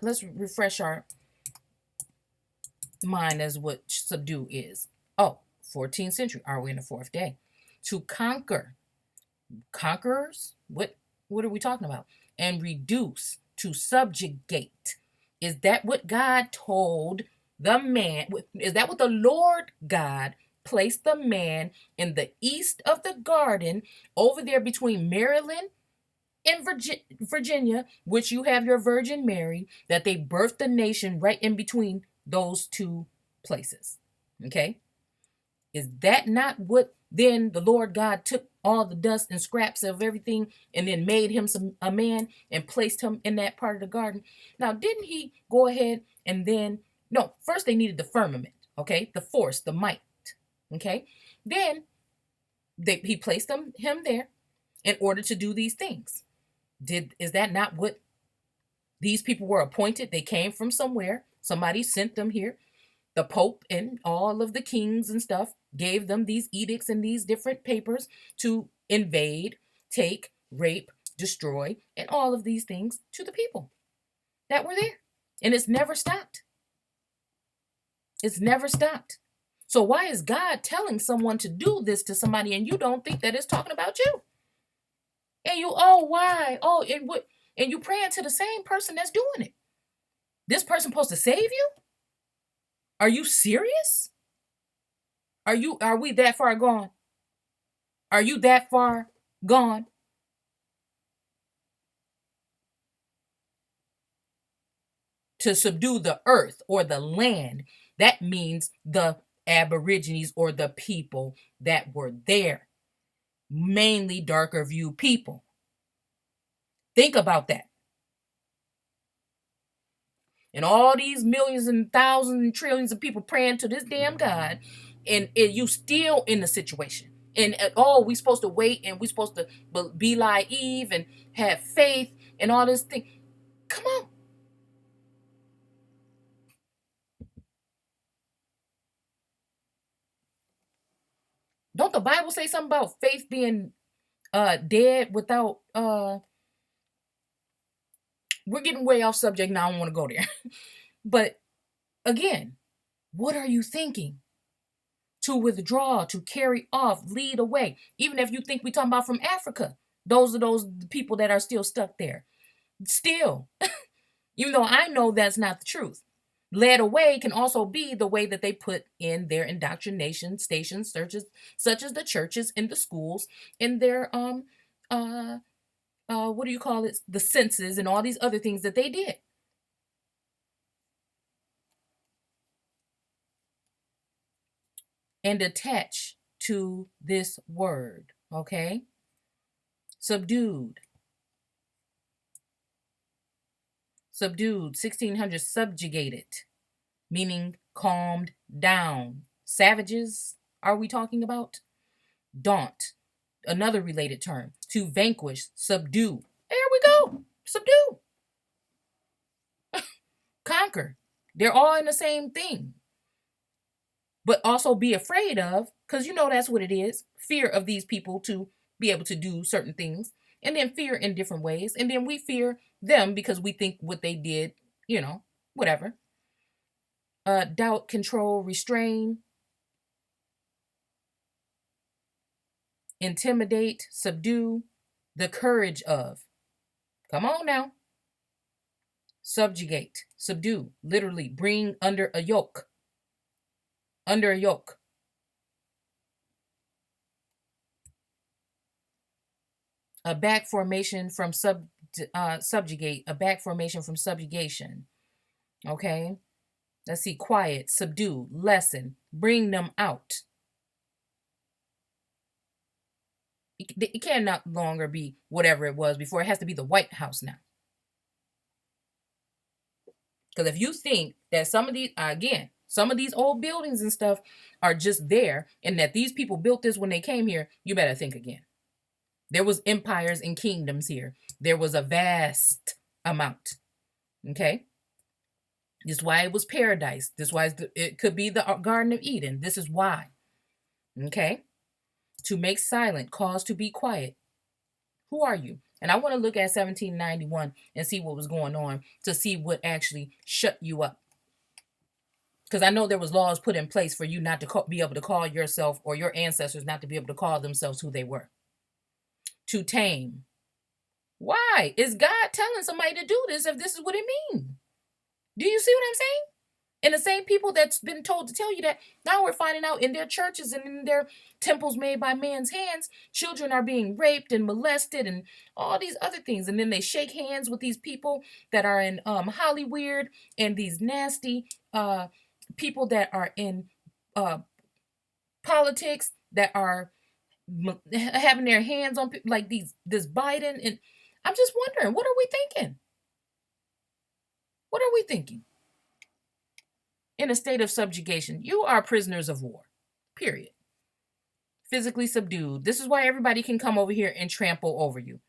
Let's refresh our mind as what subdue is. Oh, 14th century. Are we in the fourth day? To conquer. Conquerors? What are we talking about? And reduce, to subjugate. Is that what God told the man? Is that what the Lord God placed the man in the east of the garden, over there between Maryland and Virginia, which you have your Virgin Mary, that they birthed the nation right in between those two places? Okay? Is that not what then the Lord God took all the dust and scraps of everything and then made him a man and placed him in that part of the garden? Now, didn't he go ahead and then, no, first they needed the firmament, okay? The force, the might, okay? Then he placed him there in order to do these things. Is that not what these people were appointed? They came from somewhere. Somebody sent them here. The Pope and all of the kings and stuff gave them these edicts and these different papers to invade, take, rape, destroy, and all of these things to the people that were there. And it's never stopped. It's never stopped. So why is God telling someone to do this to somebody and you don't think that it's talking about you? And you, oh, why? Oh, and you praying to the same person that's doing it. This person supposed to save you? Are you serious? Are we that far gone? Are you that far gone? To subdue the earth or the land, that means the Aborigines or the people that were there. Mainly darker view people. Think about that. And all these millions and thousands and trillions of people praying to this damn God, and you still in the situation. And oh, we supposed to wait, and we supposed to be like Eve and have faith and all this thing. Come on. Don't the Bible say something about faith being dead without we're getting way off subject now. I don't want to go there. But again, what are you thinking? To withdraw, to carry off, lead away. Even if you think we're talking about from Africa, those are those people that are still stuck there. Still, even though I know that's not the truth. Led away can also be the way that they put in their indoctrination stations, such as the churches and the schools, in their what do you call it? The census and all these other things that they did. And attach to this word, okay? Subdued. Subdued, 1600, subjugated, meaning calmed down. Savages, are we talking about? Daunt, another related term. To vanquish, subdue. There we go. Subdue. Conquer. They're all in the same thing. But also be afraid of, because you know that's what it is. Fear of these people to be able to do certain things. And then fear in different ways. And then we fear them because we think what they did, whatever. Doubt, control, restrain, intimidate, subdue, the courage of. Come on now. Subjugate, subdue, literally bring under a yoke. Under a yoke. A back formation from subjugate, a back formation from subjugation. Okay? Let's see, quiet, subdue, lessen, bring them out. It can no longer be whatever it was before. It has to be the White House now. Because if you think that some of these old buildings and stuff are just there and that these people built this when they came here, you better think again. There was empires and kingdoms here. There was a vast amount. Okay? This is why it was paradise. This is why it could be the Garden of Eden. This is why. Okay? To make silent, cause to be quiet. Who are you? And I want to look at 1791 and see what was going on to see what actually shut you up. Because I know there was laws put in place for you not to be able to call yourself, or your ancestors not to be able to call themselves who they were. To tame. Why is God telling somebody to do this if this is what it means? Do you see what I'm saying? And the same people that's been told to tell you that, now we're finding out in their churches and in their temples made by man's hands, children are being raped and molested and all these other things. And then they shake hands with these people that are in Hollywood and these nasty people that are in politics that are having their hands on like this Biden. And I'm just wondering, what are we thinking? What are we thinking? In a state of subjugation, you are prisoners of war, period. Physically subdued. This is why everybody can come over here and trample over you.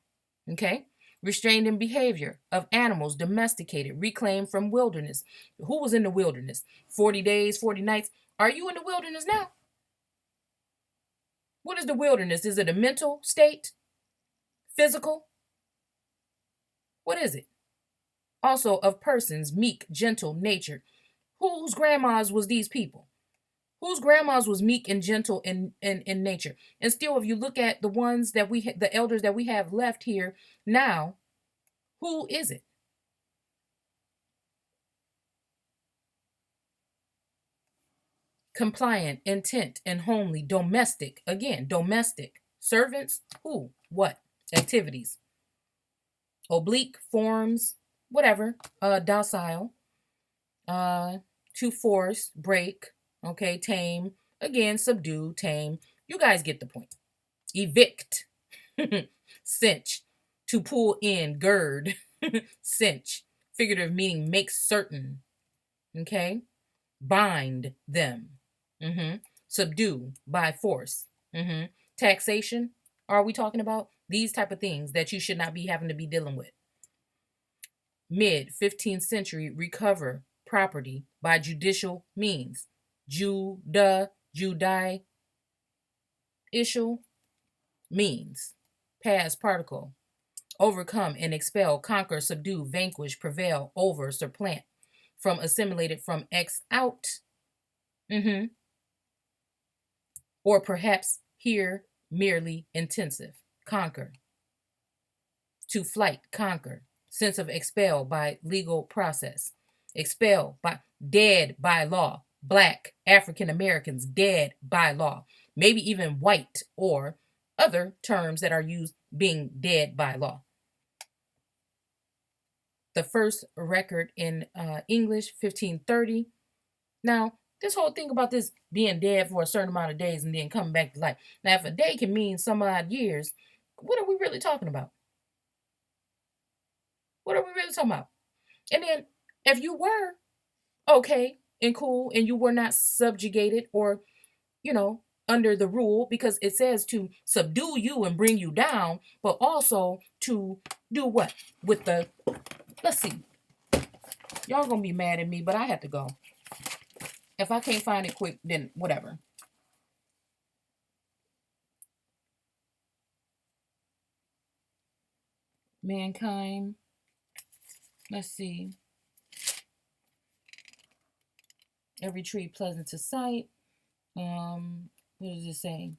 Okay? Restrained in behavior of animals, domesticated, reclaimed from wilderness. Who was in the wilderness? 40 days, 40 nights. Are you in the wilderness now? What is the wilderness? Is it a mental state? Physical? What is it? Also of persons, meek, gentle, nature. Whose grandmas was these people? Whose grandmas was meek and gentle in nature? And still, if you look at the ones that the elders that we have left here now, who is it? Compliant, intent, and homely, domestic. Again, domestic. Servants, who? What? Activities. Oblique, forms, whatever. Docile. To force, break, okay, tame, again, subdue, tame. You guys get the point. Evict, cinch, to pull in, gird, cinch, Figurative meaning make certain. Okay. Bind them. Subdue by force. Taxation. Are we talking about these type of things that you should not be having to be dealing with? Mid 15th century, recover property by judicial means. Judicial means. Past particle. Overcome and expel, conquer, subdue, vanquish, prevail, over, supplant. From assimilated, from X out. Or perhaps here merely intensive. Conquer. To flight, conquer. Sense of expel by legal process. Expel by dead by law. Black, African Americans, dead by law. Maybe even white or other terms that are used being dead by law. The first record in English, 1530. Now, this whole thing about this being dead for a certain amount of days and then coming back to life. Now, if a day can mean some odd years, what are we really talking about? What are we really talking about? And then, if you were okay and cool and you were not subjugated or, under the rule, because it says to subdue you and bring you down, but also to do what? With the, let's see. Y'all gonna be mad at me, but I have to go. If I can't find it quick, then whatever. Mankind. Let's see. Every tree pleasant to sight. What does it say?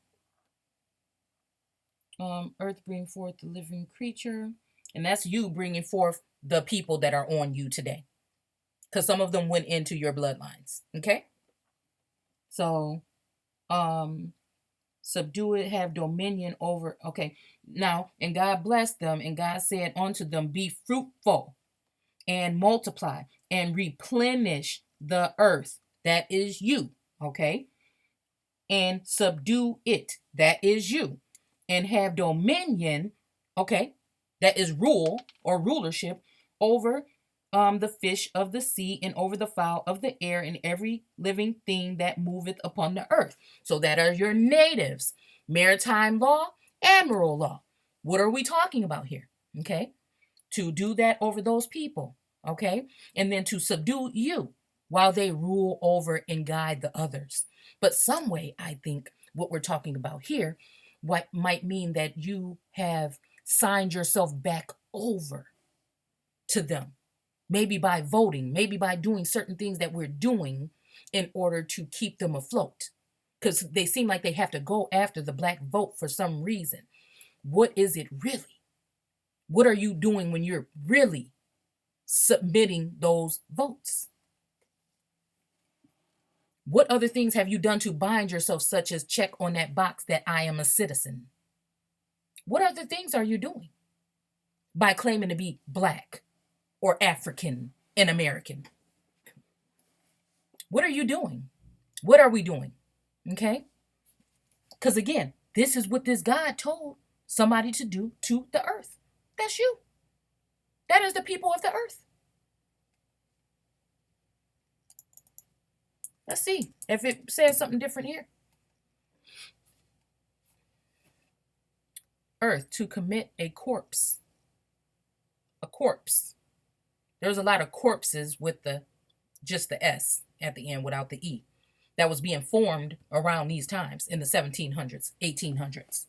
Earth bring forth the living creature. And that's you bringing forth the people that are on you today. Because some of them went into your bloodlines. Okay? So, subdue it, have dominion over. Okay. Now, and God blessed them, and God said unto them, be fruitful and multiply and replenish the earth. That is you. Okay. And subdue it. That is you. And have dominion. Okay. That is rule or rulership over the fish of the sea and over the fowl of the air and every living thing that moveth upon the earth. So that are your natives. Maritime law, admiral law. What are we talking about here? Okay. To do that over those people. Okay. And then to subdue you while they rule over and guide the others. But some way, I think what we're talking about here, what might mean that you have signed yourself back over to them. Maybe by voting, maybe by doing certain things that we're doing in order to keep them afloat. Because they seem like they have to go after the black vote for some reason. What is it really? What are you doing when you're really submitting those votes? What other things have you done to bind yourself, such as check on that box that I am a citizen? What other things are you doing by claiming to be black or African and American? What are you doing? What are we doing? Okay? Because again, this is what this God told somebody to do to the earth. That's you. That is the people of the earth. Let's see if it says something different here. Earth, to commit a corpse. A corpse. There's a lot of corpses with just the S at the end without the E. That was being formed around these times in the 1700s, 1800s.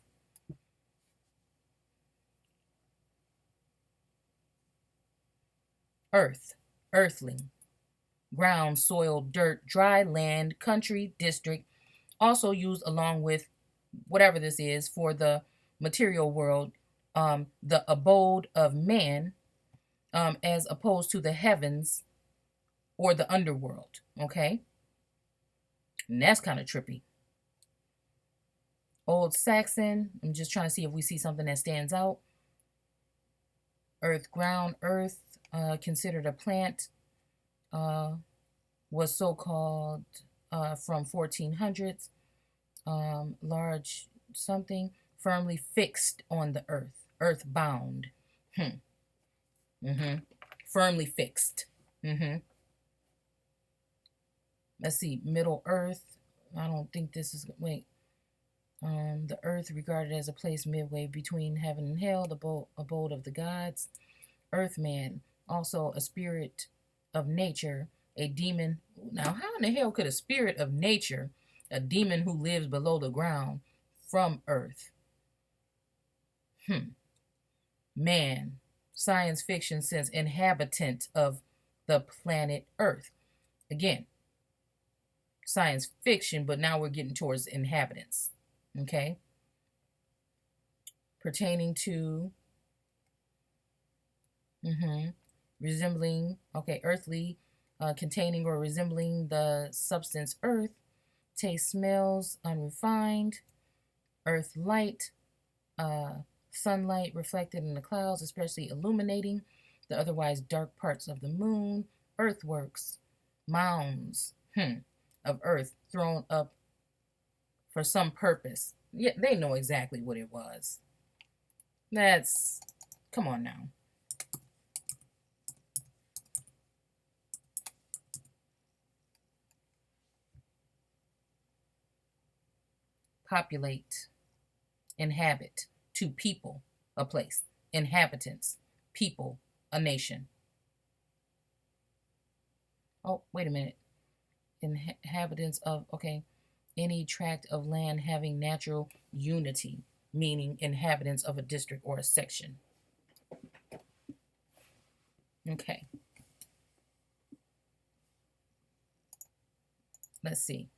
Earth, earthling. Ground, soil, dirt, dry land, country, district. Also used along with whatever this is for the material world, the abode of man, as opposed to the heavens or the underworld. Okay? And that's kind of trippy. Old Saxon. I'm just trying to see if we see something that stands out. Earth, ground, earth, considered a plant, was so-called from 1400s. Large something, firmly fixed on the earth, earthbound. firmly fixed. Let's see, Middle Earth. I don't think this is, wait. The earth regarded as a place midway between heaven and hell, the abode of the gods. Earthman, also a spirit of nature, a demon. Now, how in the hell could a spirit of nature, a demon who lives below the ground, from earth? Man, science fiction says inhabitant of the planet Earth. Again, science fiction, but now we're getting towards inhabitants. Okay? Pertaining to resembling, okay, earthly, containing or resembling the substance earth, taste, smells, unrefined, earth light, sunlight reflected in the clouds, especially illuminating the otherwise dark parts of the moon, earthworks, mounds of earth thrown up for some purpose. Yeah, they know exactly what it was. That's, come on now. Populate, inhabit, to people, a place, inhabitants, people, a nation. Oh, wait a minute. Inhabitants of, okay, any tract of land having natural unity, meaning inhabitants of a district or a section. Okay. Let's see.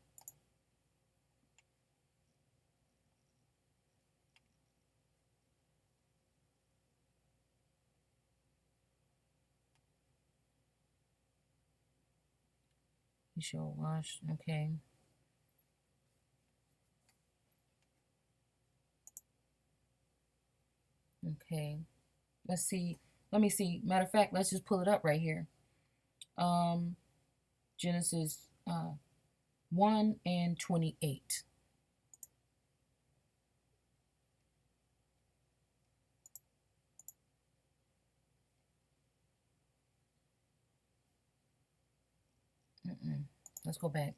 You shall wash, okay. Okay. Let's see. Let me see. Matter of fact, let's just pull it up right here. Genesis 1 and 28. Let's go back.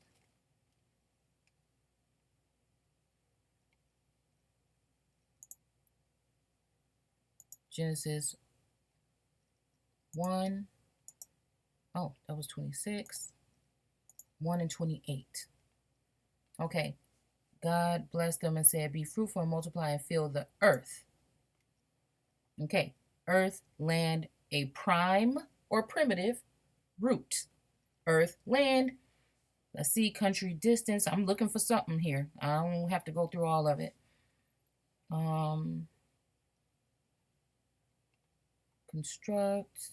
Genesis 1. Oh, that was 26. 1 and 28. Okay. God blessed them and said, be fruitful and multiply and fill the earth. Okay. Earth, land, a prime or primitive root. Earth, land. Let's see, country, distance. I'm looking for something here. I don't have to go through all of it. Construct.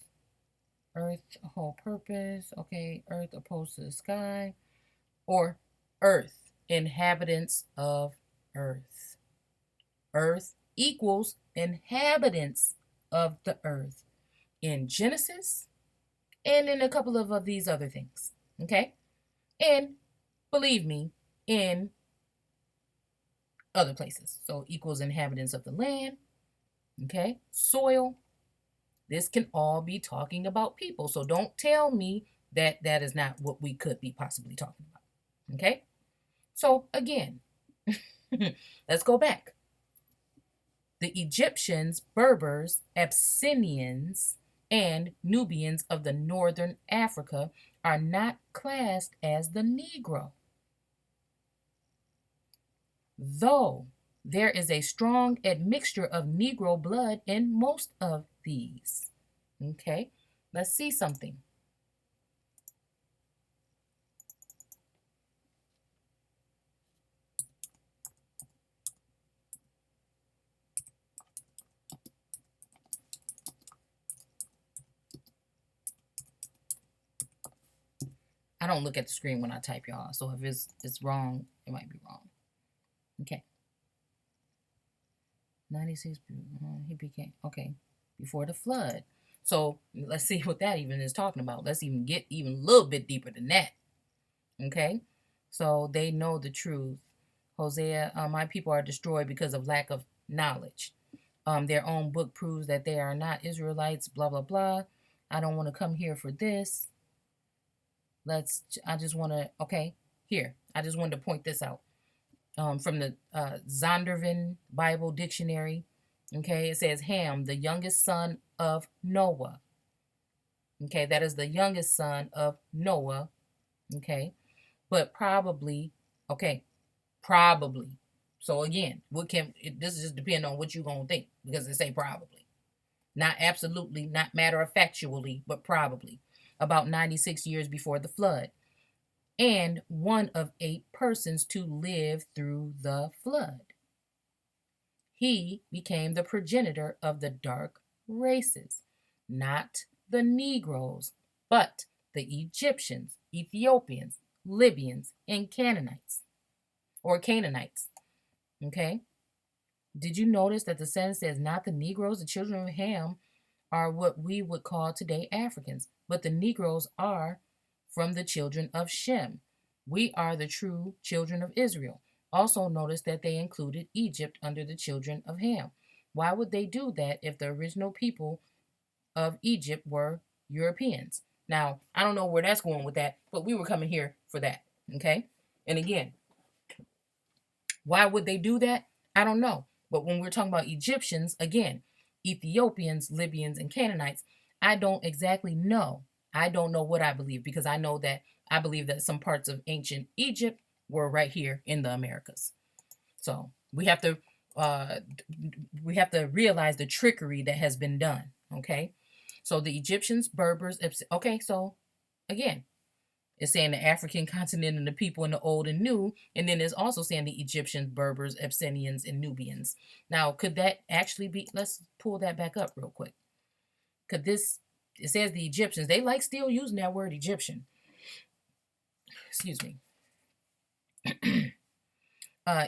Earth, whole purpose. Okay, earth opposed to the sky. Or earth, inhabitants of earth. Earth equals inhabitants of the earth in Genesis and in a couple of these other things. Okay? And believe me, in other places. So equals inhabitants of the land. Okay? Soil. This can all be talking about people. So don't tell me that that is not what we could be possibly talking about. Okay? So again, let's go back. The Egyptians, Berbers, Abyssinians, and Nubians of the northern Africa are not classed as the Negro, though there is a strong admixture of Negro blood in most of these. Okay, let's see something. I don't look at the screen when I type, y'all. So if it's wrong, it might be wrong. Okay. 96, he became, okay, before the flood. So let's see what that even is talking about. Let's even get even a little bit deeper than that. Okay. So they know the truth. Hosea, my people are destroyed because of lack of knowledge. Their own book proves that they are not Israelites, blah, blah, blah. I don't want to come here for this. I just want to, okay, here. I just wanted to point this out. From the Zondervan Bible Dictionary. Okay, it says Ham, the youngest son of Noah. Okay, that is the youngest son of Noah. Okay, but probably, okay, probably. So again, this just depend on what you're gonna think because it say probably, not absolutely, not matter of factually, but probably about 96 years before the flood, and one of 8 persons to live through the flood. He became the progenitor of the dark races, not the Negroes, but the Egyptians, Ethiopians, Libyans, and Canaanites, or Canaanites. Okay? Did you notice that the sentence says not the Negroes, the children of Ham are what we would call today Africans, but the Negroes are from the children of Shem. We are the true children of Israel. Also notice that they included Egypt under the children of Ham. Why would they do that if the original people of Egypt were Europeans? Now, I don't know where that's going with that, but we were coming here for that, okay? And again, why would they do that? I don't know. But when we're talking about Egyptians, again, Ethiopians, Libyans, and Canaanites, I don't exactly know. I don't know what I believe because I believe that some parts of ancient Egypt were right here in the Americas. So uh, we have to realize the trickery that has been done. Okay, so the Egyptians, Berbers. Okay, so again, it's saying the African continent and the people in the old and new, and then it's also saying the Egyptians, Berbers, Abyssinians, and Nubians. Now, could that actually be? Let's pull that back up real quick. Could this? It says the Egyptians. They like still using that word Egyptian. Excuse me.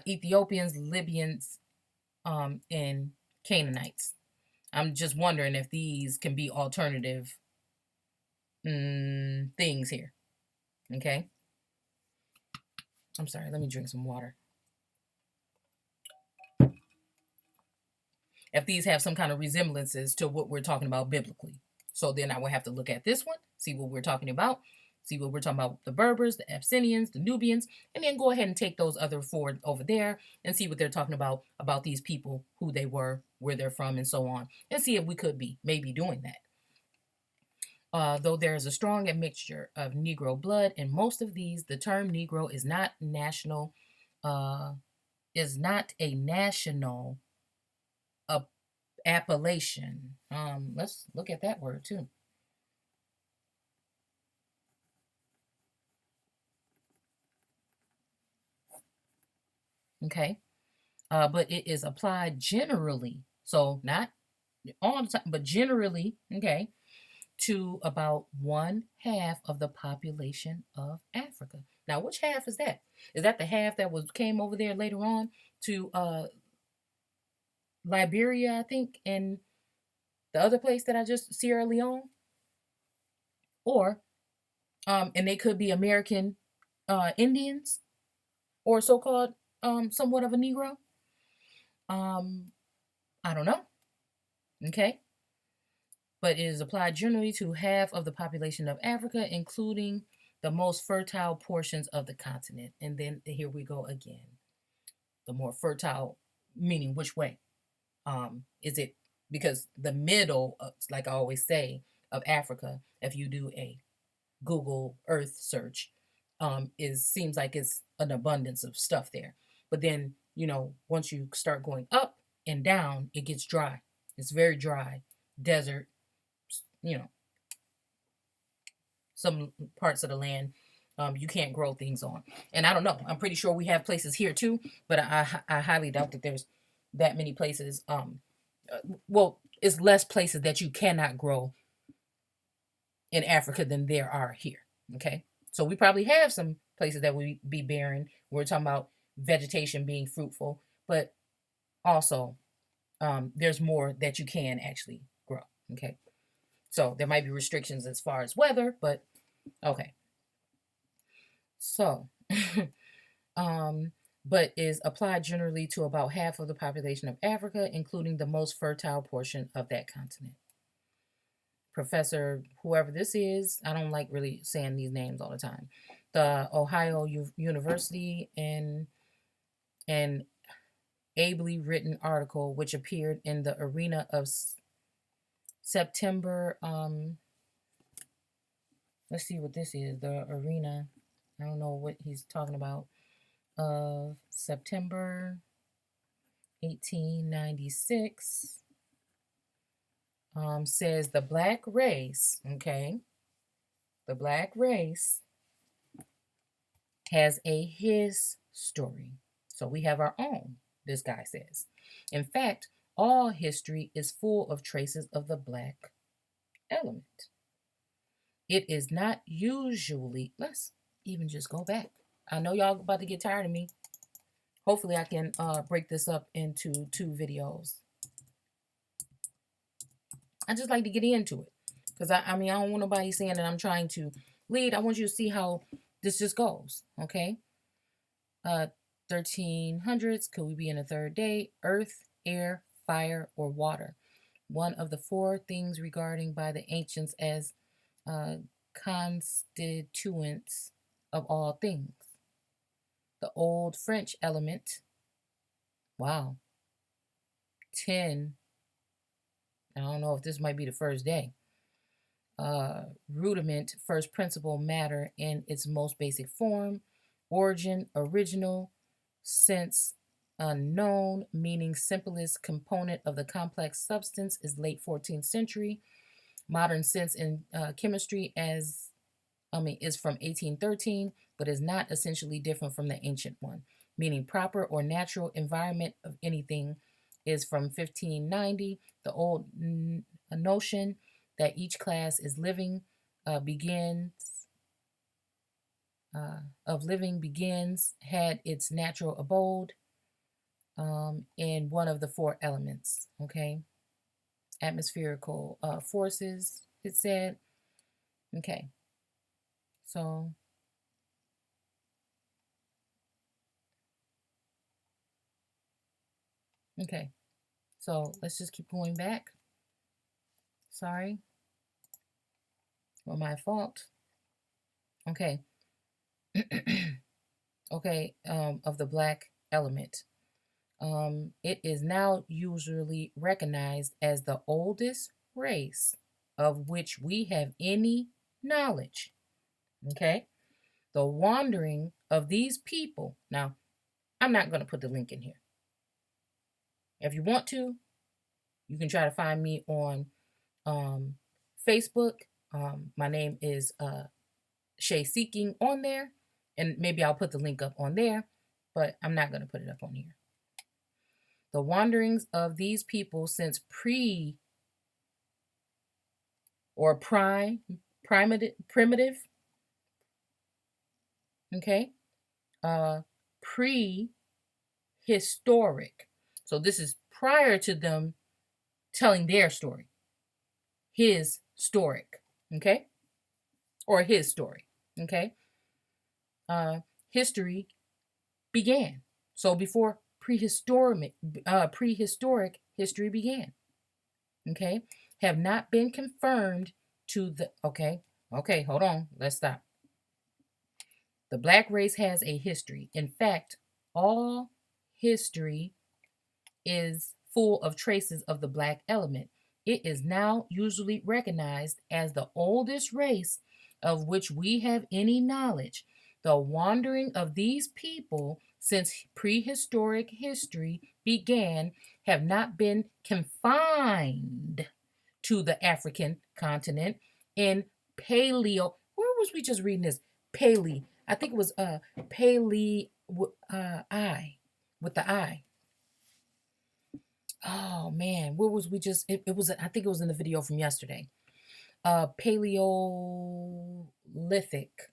Ethiopians, Libyans, and Canaanites. I'm just wondering if these can be alternative things here. Okay. I'm sorry. Let me drink some water. If these have some kind of resemblances to what we're talking about biblically. So then I will have to look at this one, see what we're talking about, see what we're talking about the Berbers, the Abyssinians, the Nubians, and then go ahead and take those other 4 over there and see what they're talking about these people, who they were, where they're from, and so on, and see if we could be maybe doing that. Though there is a strong admixture of Negro blood in most of these, the term Negro is not national, is not a national appellation. Let's look at that word too. Okay, but it is applied generally, so not all the time, but generally, okay, to about 1/2 of the population of Africa. Now, which half is that? Is that the half that came over there later on to Liberia, I think, and the other place that I just Sierra Leone, or and they could be American Indians or so-called somewhat of a Negro. I don't know. Okay, but it is applied generally to half of the population of Africa, including the most fertile portions of the continent. And then here we go again. The more fertile, meaning which way? Is it because the middle, like I always say, of Africa, if you do a Google Earth search, seems like it's an abundance of stuff there. But then, once you start going up and down, it gets dry. It's very dry, desert, some parts of the land you can't grow things on. And I don't know. I'm pretty sure we have places here too, but I highly doubt that there's that many places. Well, it's less places that you cannot grow in Africa than there are here. Okay, so we probably have some places that would be barren. We're talking about vegetation being fruitful, but also there's more that you can actually grow. Okay, so there might be restrictions as far as weather, but okay. So, but is applied generally to about half of the population of Africa, including the most fertile portion of that continent. Professor, whoever this is, I don't like really saying these names all the time. The Ohio University and an ably written article which appeared in the Arena of September. Let's see what this is. The Arena. I don't know what he's talking about. Of September 1896. Says the black race, okay, the black race has a his story. So we have our own, this guy says. In fact, all history is full of traces of the black element. It is not usually, let's even just go back. I know y'all about to get tired of me. Hopefully I can break this up into 2 videos. I just like to get into it. Because, I mean, I don't want nobody saying that I'm trying to lead. I want you to see how this just goes, okay? 1300s, could we be in the third day? Earth, air, fire, or water? One of the 4 things regarding by the ancients as constituents of all things. The old French element, wow, 10, I don't know if this might be the first day. Rudiment, first principle, matter in its most basic form. Origin, original. Sense, unknown, meaning simplest component of the complex substance, is late 14th century. Modern sense in chemistry is from 1813, but is not essentially different from the ancient one. Meaning proper or natural environment of anything is from 1590. The old notion that each class is living begins had its natural abode in one of the 4 elements. Okay, atmospherical forces. It said. Okay, so okay, so let's just keep going back. Sorry, or my fault. Okay. Okay, of the black element. It is now usually recognized as the oldest race of which we have any knowledge. Okay, the wandering of these people. Now, I'm not going to put the link in here. If you want to, you can try to find me on Facebook. My name is Shay Seeking on there, and maybe I'll put the link up on there, but I'm not going to put it up on here. The wanderings of these people since primitive, okay, prehistoric. So this is prior to them telling their story. His historic, okay, or his story, okay. History began. So before prehistoric history began, okay, have not been confirmed to the, okay, hold on, let's stop. The black race has a history. In fact, all history is full of traces of the black element. It is now usually recognized as the oldest race of which we have any knowledge. The wandering of these people since prehistoric history began have not been confined to the African continent. In paleo, where was we just reading this? I think it was paleo I with the I. Oh man, where was we just? It was. I think it was in the video from yesterday. Paleolithic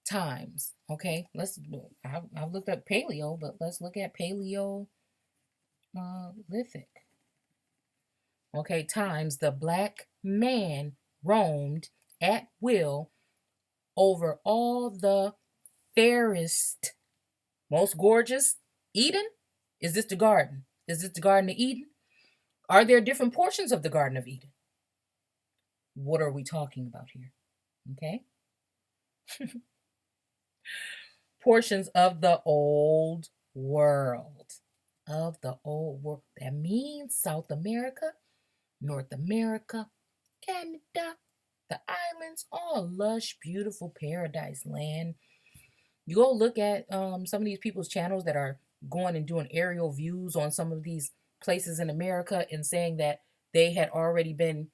times. Okay, let's. I've looked up paleo, but let's look at paleolithic. Okay, times the black man roamed at will over all the fairest, most gorgeous Eden. Is this the garden? Is this the Garden of Eden? Are there different portions of the Garden of Eden? What are we talking about here? Okay. Portions of the old world. Of the old world. That means South America, North America, Canada, the islands, all lush, beautiful paradise land. You go look at some of these people's channels that are going and doing aerial views on some of these places in America and saying that they had already been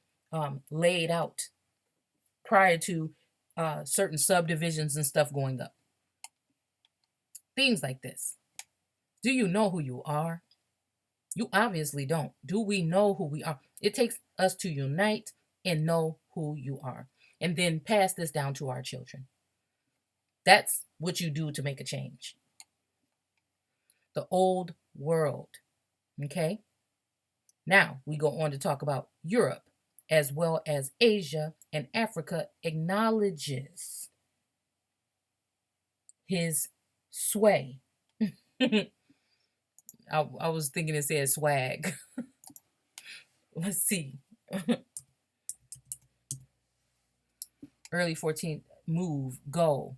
laid out prior to certain subdivisions and stuff going up. Things like this. Do you know who you are? You obviously don't. Do we know who we are? It takes us to unite and know who you are, and then pass this down to our children. That's what you do to make a change. The old world. Okay? Now we go on to talk about Europe, as well as Asia and Africa acknowledges his sway. I was thinking it said swag. Let's see. Early 14th, move, go,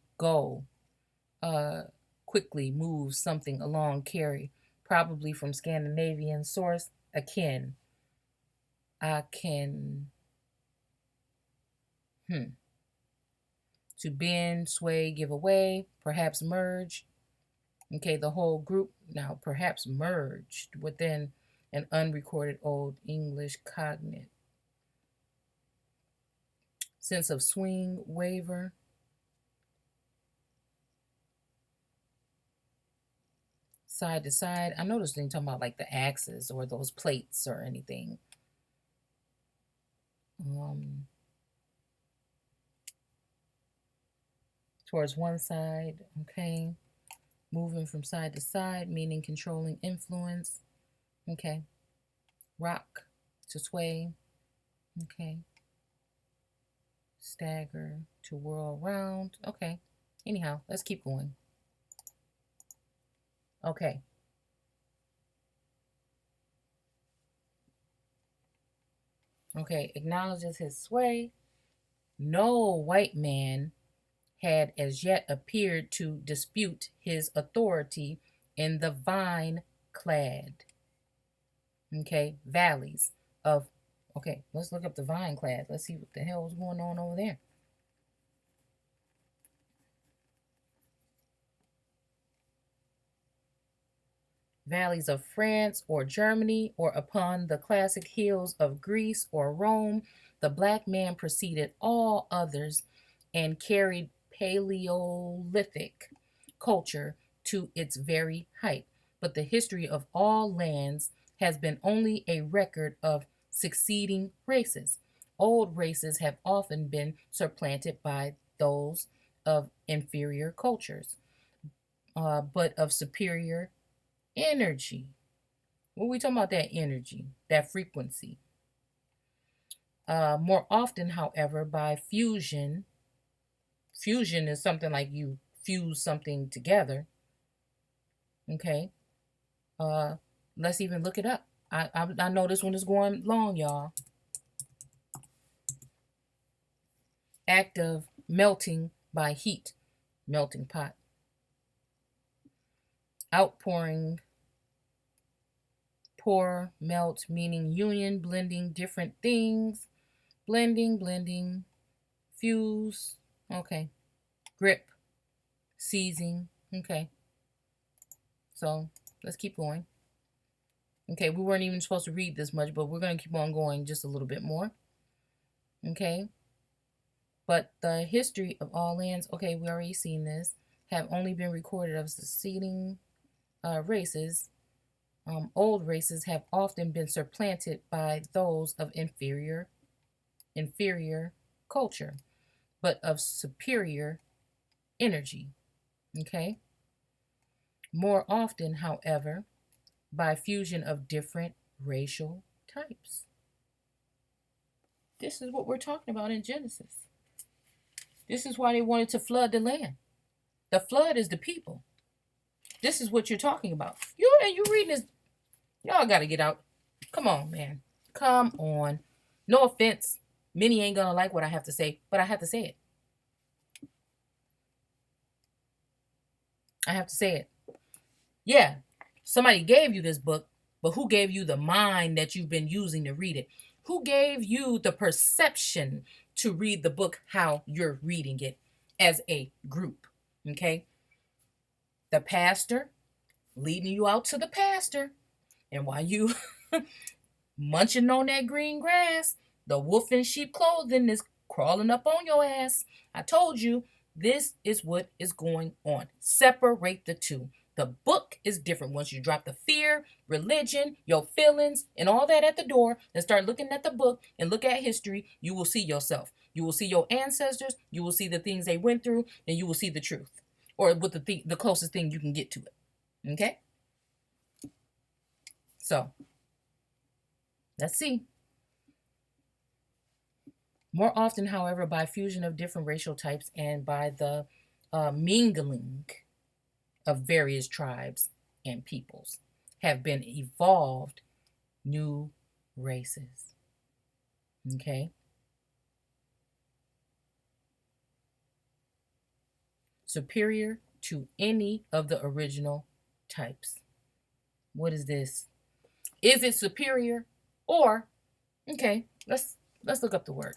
quickly move something along, carry, probably from Scandinavian source, akin. To bend, sway, give away, perhaps merge. Okay, the whole group now perhaps merged within an unrecorded Old English cognate. Sense of swing, waver. Side to side. I noticed they talking about like the axes or those plates or anything. Towards one side, okay. Moving from side to side, meaning controlling influence. Okay. Rock, to sway. Okay. Stagger, to whirl around. Okay. Anyhow, let's keep going. Okay. Okay, acknowledges his sway. No white man had as yet appeared to dispute his authority in the vine clad, okay, valleys of, okay, let's look up the vine clad. Let's see what the hell was going on over there. Valleys of France or Germany, or upon the classic hills of Greece or Rome, the black man preceded all others and carried Paleolithic culture to its very height. But the history of all lands has been only a record of succeeding races. Old races have often been supplanted by those of inferior cultures, but of superior energy. What are we talking about? That energy, that frequency. More often, however, by fusion. Fusion is something like you fuse something together. Okay. Let's even look it up. I know this one is going long, y'all. Act of melting by heat, melting pot. Outpouring, pour, melt, meaning union, blending different things. Blending, fuse. Okay. Grip, seizing. Okay. So let's keep going. Okay, we weren't even supposed to read this much, but we're going to keep on going just a little bit more. Okay. But the history of all lands, okay, we already seen this, have only been recorded of succeeding races. Old races have often been supplanted by those of inferior culture, but of superior energy. Okay. More often, however, by fusion of different racial types. This is what we're talking about in Genesis. This is why they wanted to flood the land. The flood is the people. This is what you're talking about. You reading this. Y'all got to get out. Come on, man. Come on. No offense. Many ain't gonna like what I have to say, but I have to say it. I have to say it. Yeah, somebody gave you this book, but who gave you the mind that you've been using to read it? Who gave you the perception to read the book how you're reading it as a group? Okay. The pastor leading you out to the pastor. And while you munching on that green grass, the wolf in sheep clothing is crawling up on your ass. I told you, this is what is going on. Separate the two. The book is different. Once you drop the fear, religion, your feelings, and all that at the door, and start looking at the book and look at history, you will see yourself. You will see your ancestors. You will see the things they went through, and you will see the truth, or with the closest thing you can get to it. Okay? So, let's see. More often, however, by fusion of different racial types and by the mingling of various tribes and peoples, have been evolved new races. Okay? Superior to any of the original types. What is this? Is it superior? Or, okay, let's look up the word.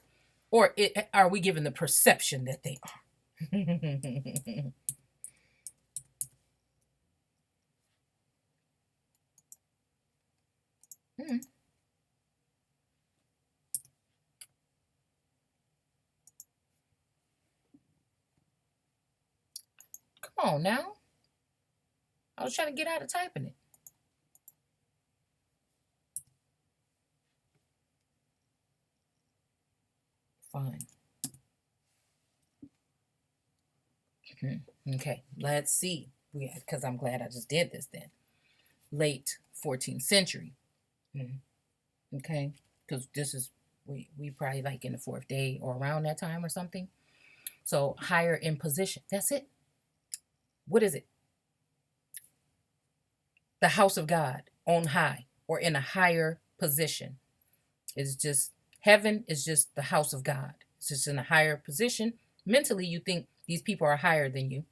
Or are we given the perception that they are? Come on now. I was trying to get out of typing it. Fine. Okay, let's see. Because I'm glad I just did this then. Late 14th century. Okay, because this is, we probably like in the fourth day or around that time or something. So higher in position. That's it. What is it? The house of God on high or in a higher position. It's just, heaven is just the house of God. It's just in a higher position. Mentally, you think these people are higher than you.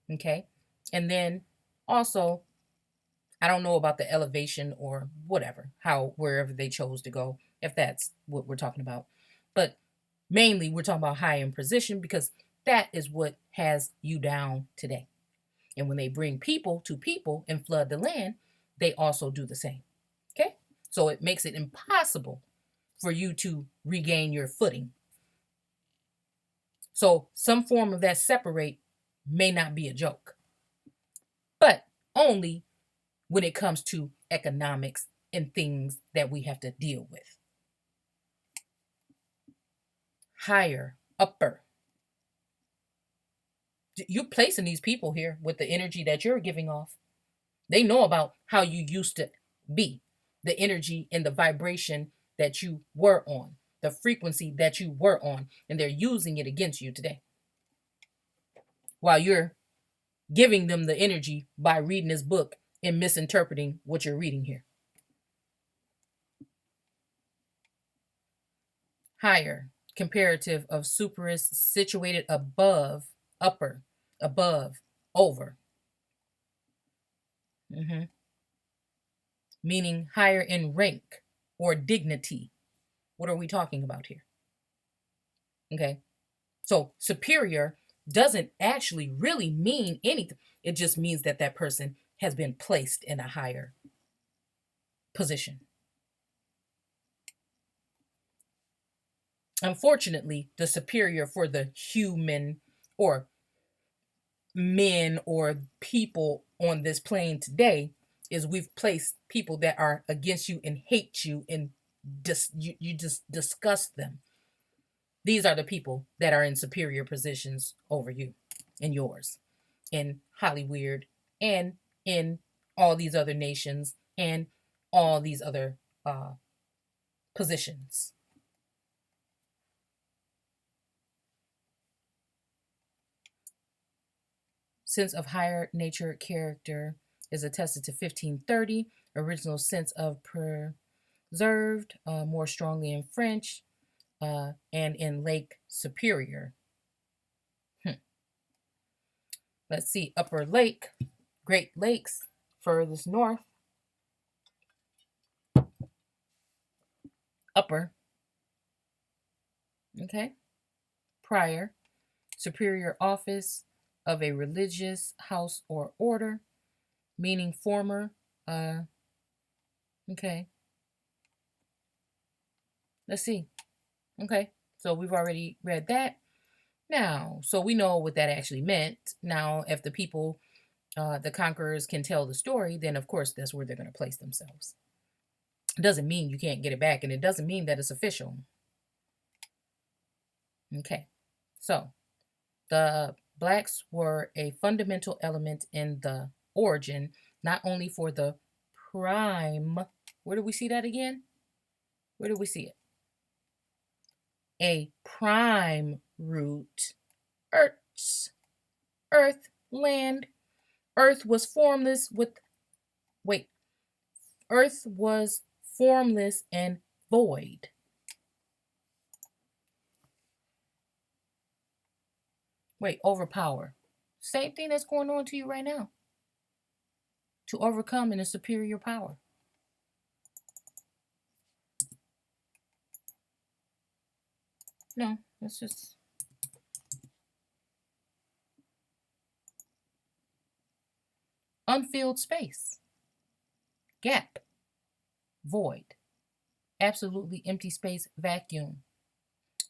Okay. And then also, I don't know about the elevation or whatever, how, wherever they chose to go, if that's what we're talking about. But mainly, we're talking about high in position because that is what has you down today. And when they bring people to people and flood the land, they also do the same. Okay? So it makes it impossible for you to regain your footing. So some form of that separate may not be a joke, but only when it comes to economics and things that we have to deal with. Higher, upper. You're placing these people here with the energy that you're giving off. They know about how you used to be, the energy and the vibration that you were on, the frequency that you were on, and they're using it against you today. While you're giving them the energy by reading this book and misinterpreting what you're reading here. Higher, comparative of superis, situated above, upper, above, over. Meaning higher in rank or dignity. What are we talking about here? Okay. So superior doesn't actually really mean anything. It just means that that person has been placed in a higher position. Unfortunately, the superior for the human or men or people on this plane today is we've placed people that are against you and hate you and you just disgust them. These are the people that are in superior positions over you and yours in Hollywood and in all these other nations and all these other positions. Sense of higher nature character is attested to 1530. Original sense of preserved more strongly in French. and in Lake Superior. Let's see, Upper Lake, Great Lakes, furthest north. Upper, okay. Prior, superior office of a religious house or order, meaning former. Okay. Let's see. Okay. So we've already read that. Now, so we know what that actually meant. Now, if the people, the conquerors, can tell the story, then of course that's where they're going to place themselves. It doesn't mean you can't get it back, and it doesn't mean that it's official. Okay. So the blacks were a fundamental element in the origin, not only for the prime. Where do we see that again? Where do we see it? A prime root. Earth, land. Earth was formless with, wait, Earth was formless and void. Wait, overpower. Same thing that's going on to you right now. To overcome in a superior power. No, that's just unfilled space. Gap. Void. Absolutely empty space, vacuum.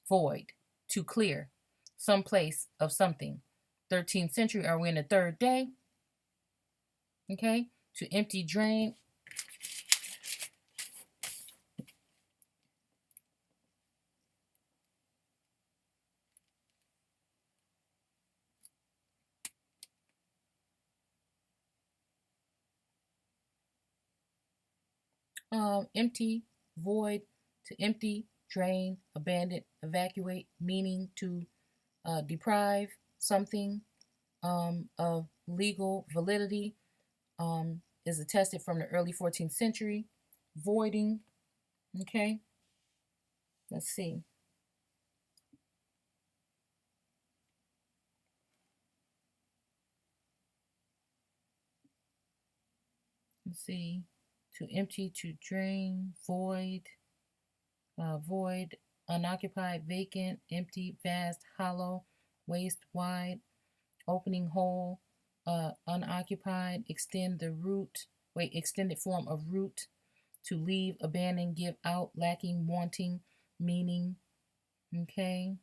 Void. To clear. Some place of something. 13th century, are we in the third day? Okay. To empty, drain. Empty, void, to empty, drain, abandon, evacuate, meaning to deprive something of legal validity, is attested from the early 14th century. Voiding, okay, let's see. Let's see, to empty, to drain, void, void, unoccupied, vacant, empty, vast, hollow, waste, wide, opening, hole, unoccupied, extend the root, wait, extended form of root, to leave, abandon, give out, lacking, wanting, meaning, okay,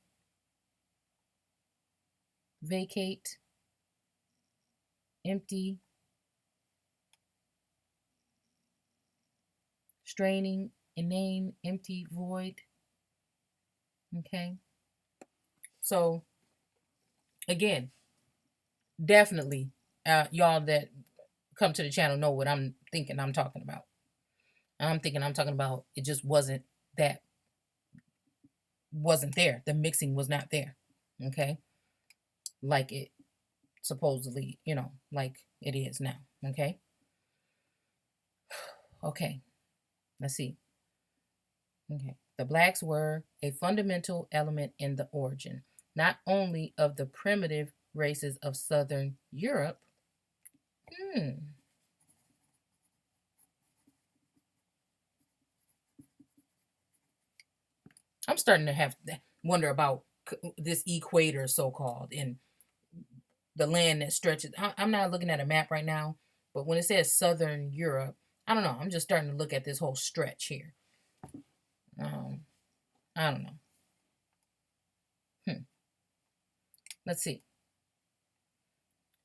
vacate, empty, straining, inane, empty, void, okay. So again, definitely, y'all that come to the channel know what I'm thinking I'm talking about. I'm thinking I'm talking about it just that wasn't there. The mixing was not there. Okay. Like it supposedly, like it is now. Okay. Okay. Let's see. Okay. The blacks were a fundamental element in the origin, not only of the primitive races of Southern Europe. I'm starting to have wonder about this equator, so called, and the land that stretches. I'm not looking at a map right now, but when it says Southern Europe, I don't know. I'm just starting to look at this whole stretch here. I don't know. Let's see.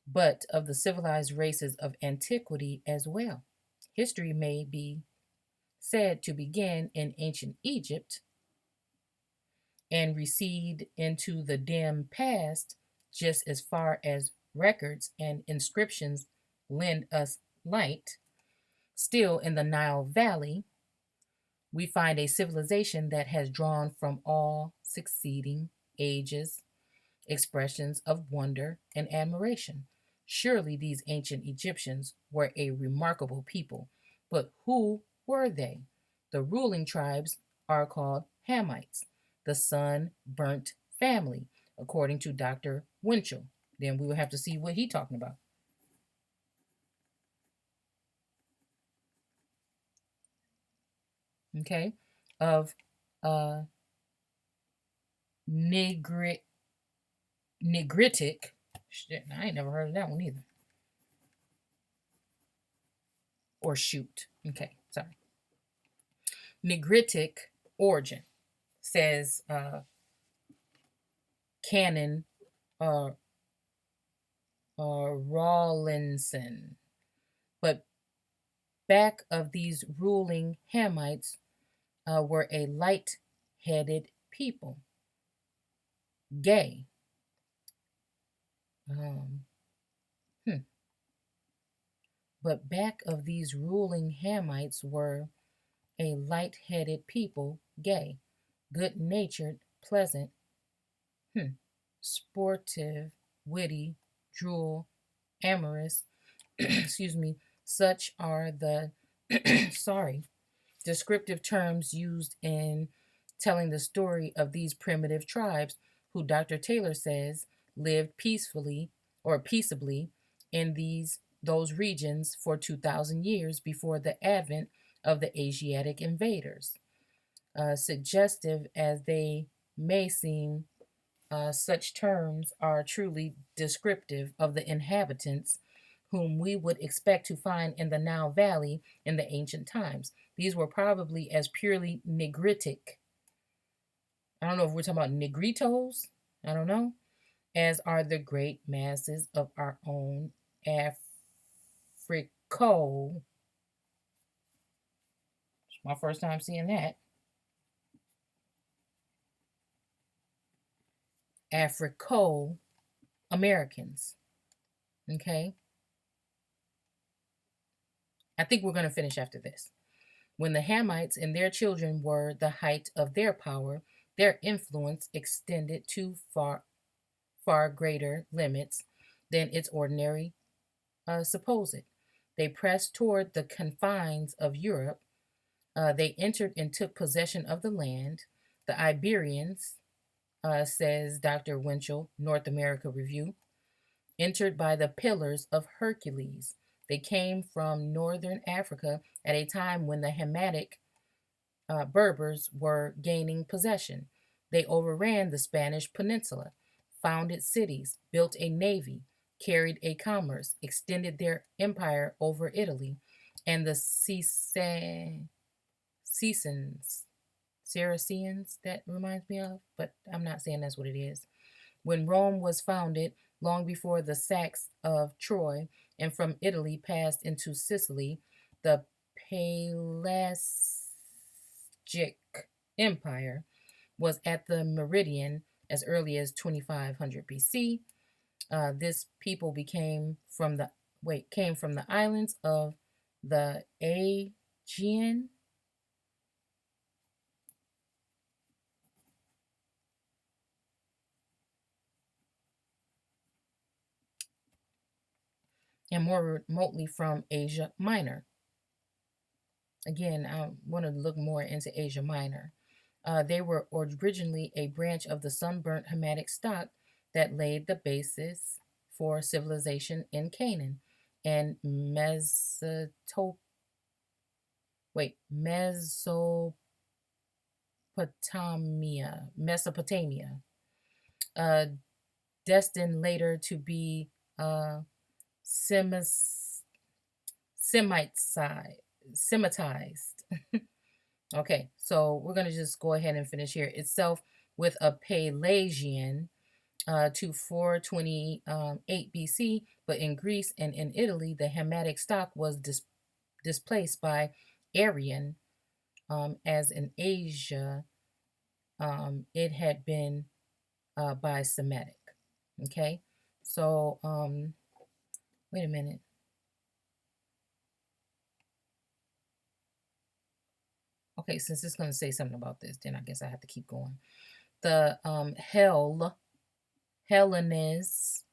But of the civilized races of antiquity as well. History may be said to begin in ancient Egypt and recede into the dim past just as far as records and inscriptions lend us light. Still, in the Nile Valley, we find a civilization that has drawn from all succeeding ages expressions of wonder and admiration. Surely these ancient Egyptians were a remarkable people, but who were they? The ruling tribes are called Hamites. the sunburnt family, according to Dr. Winchell. Then we will have to see what he's talking about. Okay, of uh, nigri- nigritic. Shit, I ain't never heard of that one either. Or shoot. Okay, sorry. Nigritic origin, says Canon uh, Rawlinson. But back of these ruling Hamites were a light-headed people, gay. Um, hmm. But back of these ruling Hamites were a light-headed people, gay, good-natured, pleasant, sportive, witty, droll, amorous. Excuse me. Such are the sorry descriptive terms used in telling the story of these primitive tribes, who Dr. Taylor says lived peacefully or peaceably in those regions for 2,000 years before the advent of the Asiatic invaders. Suggestive as they may seem, such terms are truly descriptive of the inhabitants whom we would expect to find in the Nile Valley in the ancient times. These were probably as purely nigritic. I don't know if we're talking about negritos, I don't know, as are the great masses of our own Africo. It's my first time seeing that. Africo Americans. Okay. I think we're going to finish after this. When the Hamites and their children were the height of their power, their influence extended to far greater limits than its ordinary supposed. They pressed toward the confines of Europe. They entered and took possession of the land. The Iberians, says Dr. Winchell, North America Review, entered by the Pillars of Hercules. They came from northern Africa at a time when the Hamitic Berbers were gaining possession. They overran the Spanish peninsula, founded cities, built a navy, carried a commerce, extended their empire over Italy, and the Saracens, that reminds me of, but I'm not saying that's what it is. When Rome was founded, long before the sacks of Troy, and from Italy passed into Sicily, the Pelasgic Empire was at the meridian as early as 2500 BC. This people came from the islands of the Aegean and more remotely from Asia Minor. Again, I want to look more into Asia Minor. They were originally a branch of the sunburnt Hamitic stock that laid the basis for civilization in Canaan and Mesopotamia, uh, destined later to be uh, Semitized. Okay, so we're going to just go ahead and finish here. Itself with a Pelagian to 428 BC, but in Greece and in Italy, the Hamitic stock was displaced by Arian, as in Asia, it had been by Semitic. Okay, so wait a minute. Okay, since it's going to say something about this, then I guess I have to keep going. The Hellenes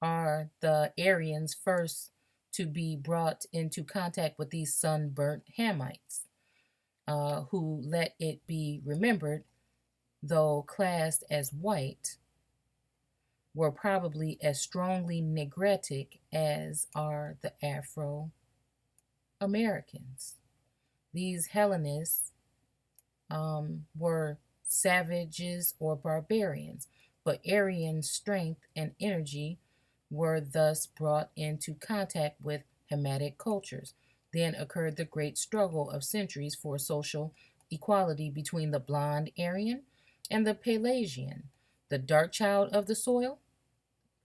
are the Aryans first to be brought into contact with these sunburnt Hamites, who, let it be remembered, though classed as white, were probably as strongly negretic as are the Afro Americans. These Hellenists were savages or barbarians, but Aryan strength and energy were thus brought into contact with Hamitic cultures. Then occurred the great struggle of centuries for social equality between the blonde Aryan and the Pelasian, the dark child of the soil.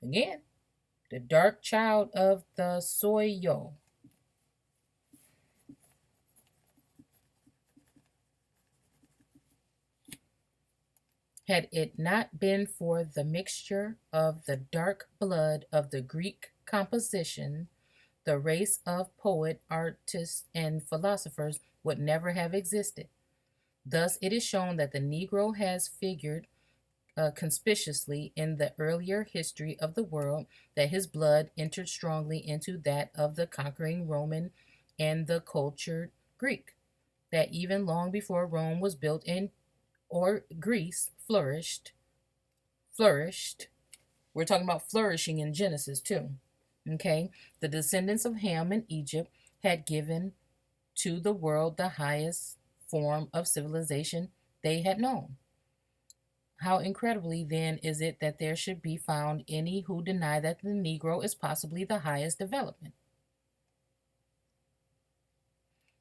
Again, the dark child of the soil. Had it not been for the mixture of the dark blood of the Greek composition, the race of poet, artists, and philosophers would never have existed. Thus, it is shown that the Negro has figured conspicuously in the earlier history of the world, that his blood entered strongly into that of the conquering Roman and the cultured Greek, that even long before Rome was built in or Greece flourished. We're talking about flourishing in Genesis too. Okay, the descendants of Ham in Egypt had given to the world the highest form of civilization they had known. How incredibly then is it that there should be found any who deny that the Negro is possibly the highest development?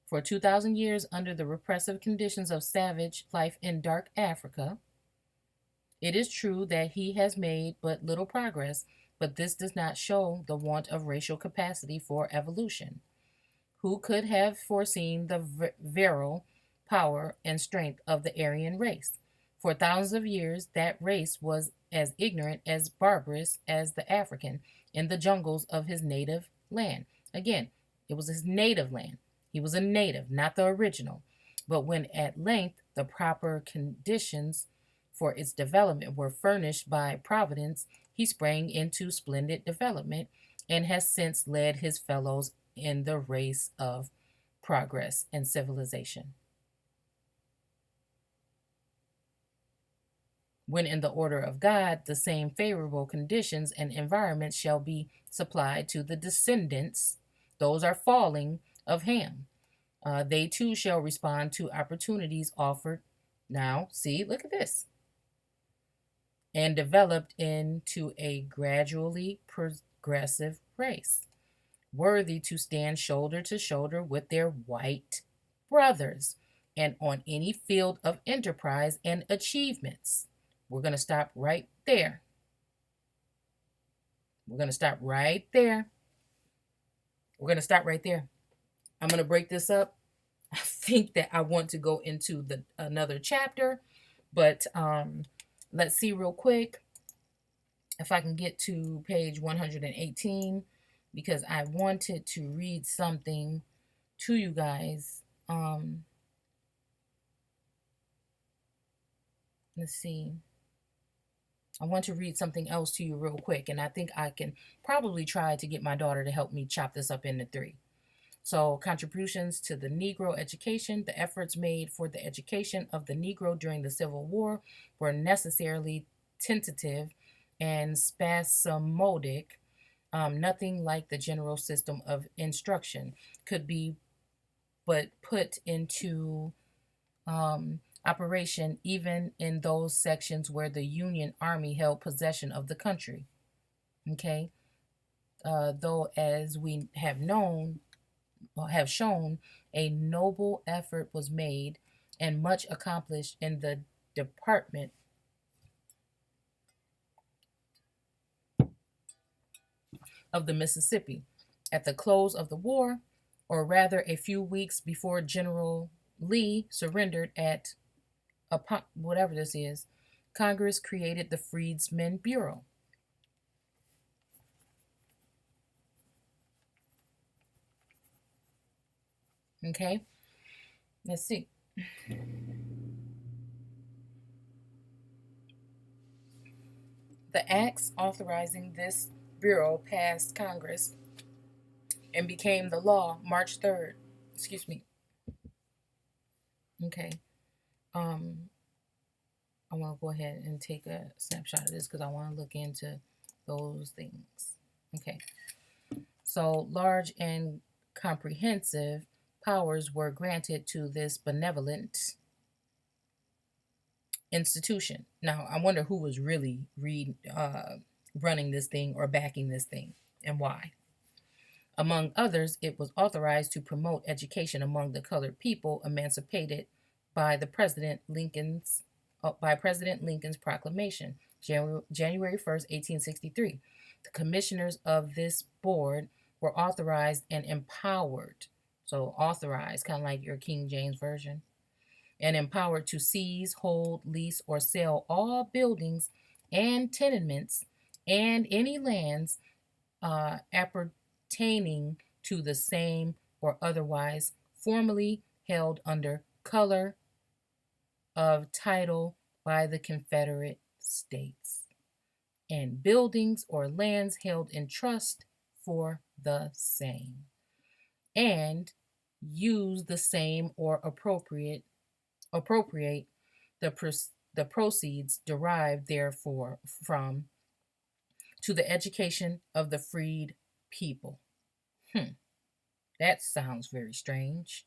For 2,000 years, under the repressive conditions of savage life in dark Africa, it is true that he has made but little progress, but this does not show the want of racial capacity for evolution. Who could have foreseen the virile power and strength of the Aryan race? For thousands of years, that race was as ignorant, as barbarous as the African in the jungles of his native land. Again, it was his native land. He was a native, not the original. But when at length the proper conditions for its development were furnished by Providence, he sprang into splendid development and has since led his fellows in the race of progress and civilization. When in the order of God, the same favorable conditions and environments shall be supplied to the descendants, those are falling, of Ham. They too shall respond to opportunities offered. Now, see, look at this. And developed into a gradually progressive race, worthy to stand shoulder to shoulder with their white brothers and on any field of enterprise and achievements. We're going to stop right there. We're going to stop right there. We're going to stop right there. I'm going to break this up. I think that I want to go into another chapter, but let's see real quick if I can get to page 118, because I wanted to read something to you guys. Let's see. I want to read something else to you real quick, and I think I can probably try to get my daughter to help me chop this up into three. So, contributions to the Negro education. The efforts made for the education of the Negro during the Civil War were necessarily tentative and spasmodic. Nothing like the general system of instruction could be but put into operation even in those sections where the Union Army held possession of the country. Okay, though as we have shown, a noble effort was made and much accomplished in the department of the Mississippi. At the close of the war, or rather a few weeks before General Lee surrendered at whatever this is, Congress created the Freedmen's Bureau. Okay, let's see. The acts authorizing this bureau passed Congress and became the law March 3rd. Excuse me. Okay. Um, I want to go ahead and take a snapshot of this because I want to look into those things. Okay. So large and comprehensive powers were granted to this benevolent institution. Now, I wonder who was really running this thing or backing this thing and why. Among others, it was authorized to promote education among the colored people emancipated by the President Lincoln's proclamation, January 1st, 1863. The commissioners of this board were authorized and empowered. So authorized, kind of like your King James version, and empowered to seize, hold, lease, or sell all buildings and tenements and any lands appertaining to the same or otherwise formerly held under color of title by the Confederate States, and buildings or lands held in trust for the same, and use the same or appropriate the proceeds derived therefore from to the education of the freed people. That sounds very strange.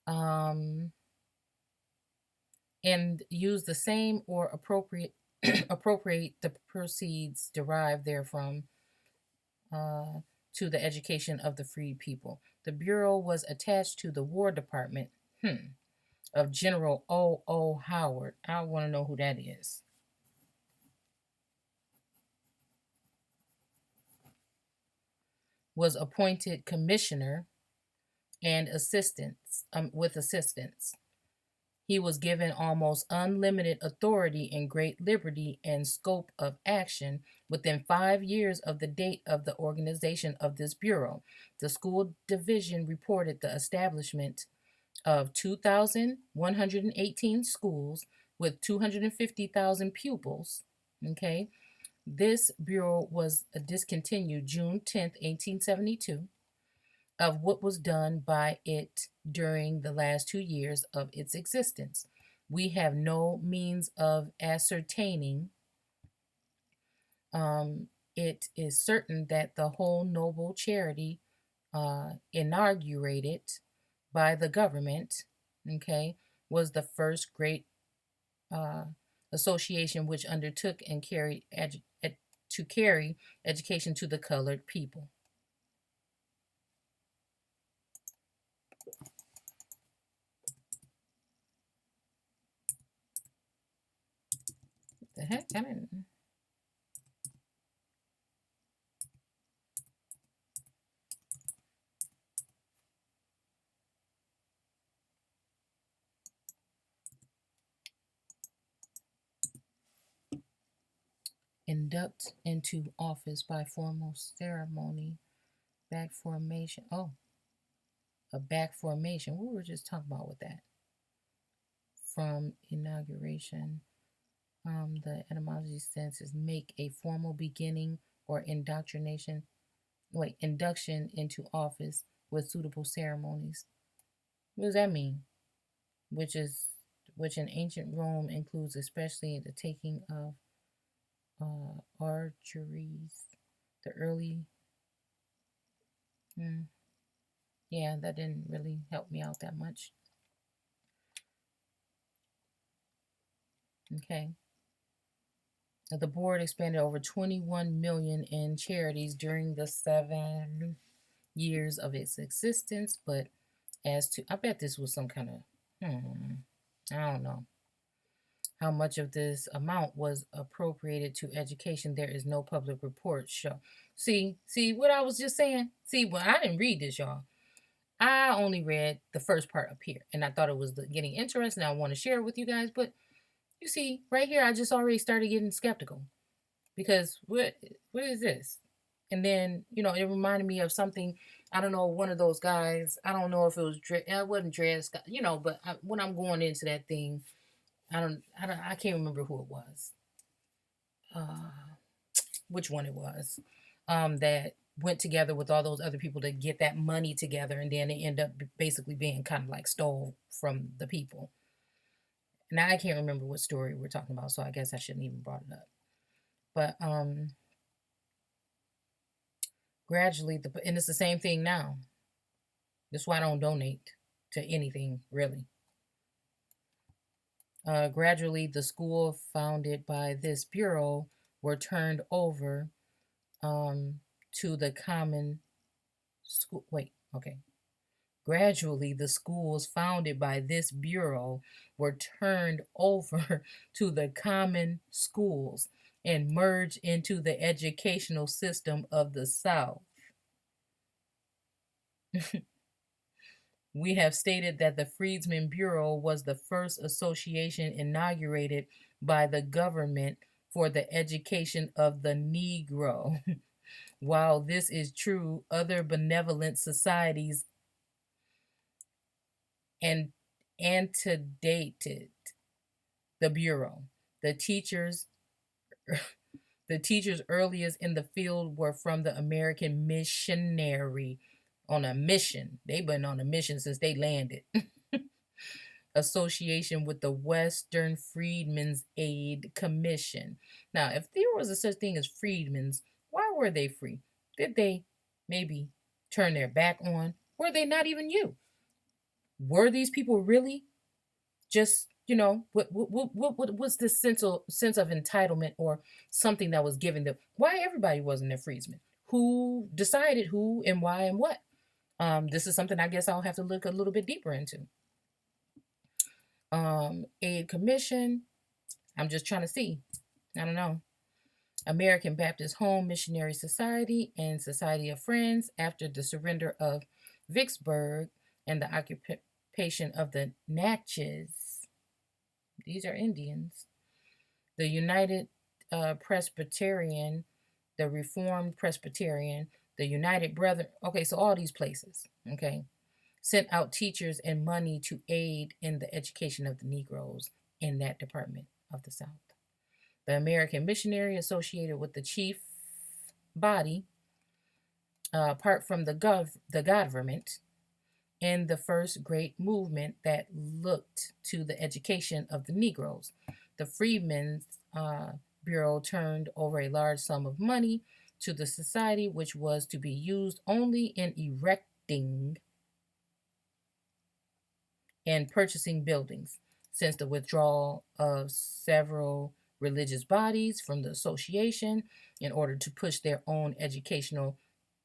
And use the same or appropriate the proceeds derived therefrom to the education of the freed people. The Bureau was attached to the War Department of General O. Howard. I want to know who that is. Was appointed commissioner and assistants with assistants. He was given almost unlimited authority and great liberty and scope of action within 5 years of the date of the organization of this bureau. The school division reported the establishment of 2,118 schools with 250,000 pupils. Okay. This bureau was discontinued June 10th, 1872. Of what was done by it during the last 2 years of its existence. We have no means of ascertaining. It is certain that the whole noble charity inaugurated by the government, okay, was the first great association which undertook and carried to carry education to the colored people. The heck? I didn't. Induct into office by formal ceremony, back formation. Oh, a back formation. We were just talking about with that. From inauguration, the etymology sense is make a formal beginning or induction into office with suitable ceremonies. What does that mean? Which in ancient Rome includes especially the taking of archeries, the early. Yeah, that didn't really help me out that much. Okay. The board expanded over 21 million in charities during the 7 years of its existence, but I bet this was some kind of, I don't know how much of this amount was appropriated to education. There is no public report show. See what I was just saying? See, well, I didn't read this, y'all. I only read the first part up here, and I thought it was getting interesting. I want to share it with you guys, but you see, right here, I just already started getting skeptical because what is this? And then it reminded me of something. I don't know, one of those guys. I don't know if it was it wasn't Dred Scott, but when I'm going into that thing, I can't remember who it was. Which one it was? That went together with all those other people to get that money together, and then it ended up basically being kind of like stole from the people. now I can't remember what story we're talking about, so I guess I shouldn't even brought it up. But gradually, and it's the same thing now. That's why I don't donate to anything really. Gradually, the school founded by this bureau were turned over to the common school. Wait, okay. Gradually, the schools founded by this bureau were turned over to the common schools and merged into the educational system of the South. We have stated that the Freedmen's Bureau was the first association inaugurated by the government for the education of the Negro. While this is true, other benevolent societies and antedated the Bureau. The teachers the teachers earliest in the field were from the American missionary on a mission. They've been on a mission since they landed. Association with the Western Freedmen's Aid Commission. Now, if there was a such thing as freedmen's, why were they free? Did they maybe turn their back on? Were they not even you? Were these people really just, what was this sense of entitlement or something that was given them? Why everybody wasn't a freedman? Who decided who and why and what? This is something I guess I'll have to look a little bit deeper into. Aid Commission. I'm just trying to see. I don't know. American Baptist Home Missionary Society and Society of Friends after the surrender of Vicksburg and the occupation of the Natchez. These are Indians. The United Presbyterian, the Reformed Presbyterian, the United Brethren. Okay, so all these places. Okay. Sent out teachers and money to aid in the education of the Negroes in that department of the South. The American Missionary associated with the chief body, apart from the government, in the first great movement that looked to the education of the Negroes. The Freedmen's Bureau turned over a large sum of money to the society, which was to be used only in erecting and purchasing buildings. Since the withdrawal of several religious bodies from the association in order to push their own educational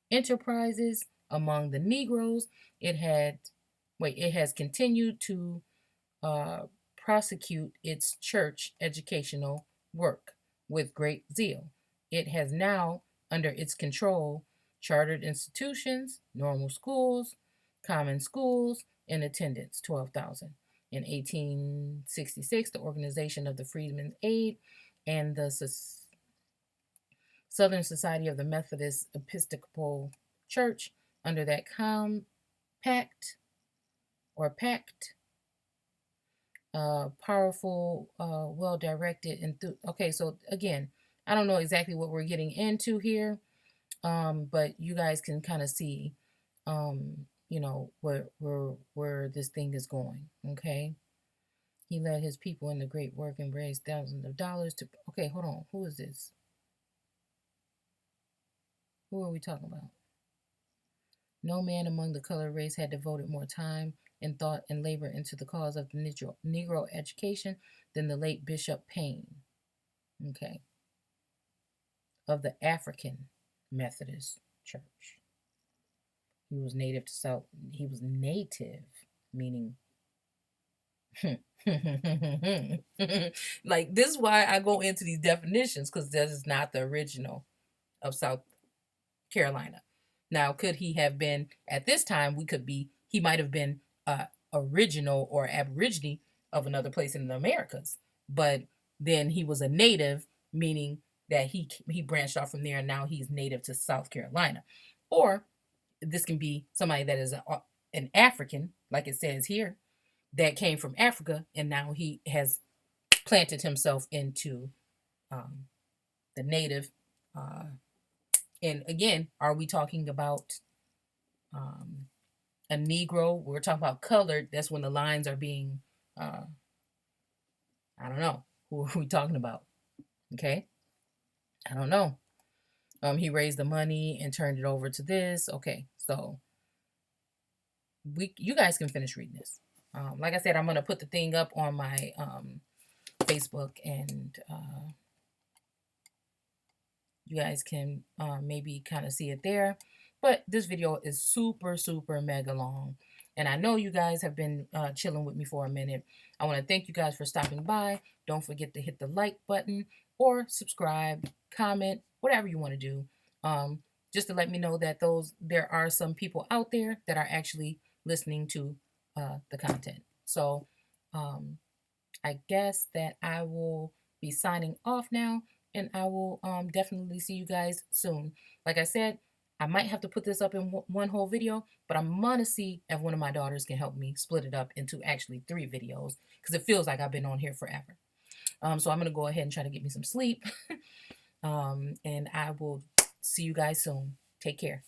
enterprises among the Negroes, it has continued to prosecute its church educational work with great zeal. It has now under its control chartered institutions, normal schools, common schools, in attendance 12,000. In 1866, the Organization of the Freedmen's Aid and the Southern Society of the Methodist Episcopal Church, under that pact, powerful, well-directed, okay, so again, I don't know exactly what we're getting into here, but you guys can kind of see, where this thing is going, okay? He led his people in the great work and raised thousands of dollars to, okay, hold on, who is this? Who are we talking about? No man among the colored race had devoted more time and thought and labor into the cause of the Negro education than the late Bishop Payne, okay, of the African Methodist Church. He was native to South. He was native, meaning like this is why I go into these definitions, because this is not the original of South Carolina. Now, could he have been at this time? He might have been original or aborigine of another place in the Americas, but then he was a native, meaning that he branched off from there, and now he's native to South Carolina. Or this can be somebody that is an African, like it says here, that came from Africa, and now he has planted himself into the native. And again, are we talking about a Negro? We're talking about colored. That's when the lines are being I don't know. Who are we talking about? Okay. I don't know. He raised the money and turned it over to this. Okay. So you guys can finish reading this. Like I said, I'm gonna put the thing up on my Facebook, and you guys can maybe kind of see it there. But this video is super, super mega long. And I know you guys have been chilling with me for a minute. I want to thank you guys for stopping by. Don't forget to hit the like button or subscribe, comment, whatever you want to do. Just to let me know that there are some people out there that are actually listening to the content. So I guess that I will be signing off now, and I will definitely see you guys soon. Like I said, I might have to put this up in one whole video, but I'm gonna see if one of my daughters can help me split it up into actually 3 videos, because it feels like I've been on here forever. So I'm gonna go ahead and try to get me some sleep, and I will see you guys soon. Take care.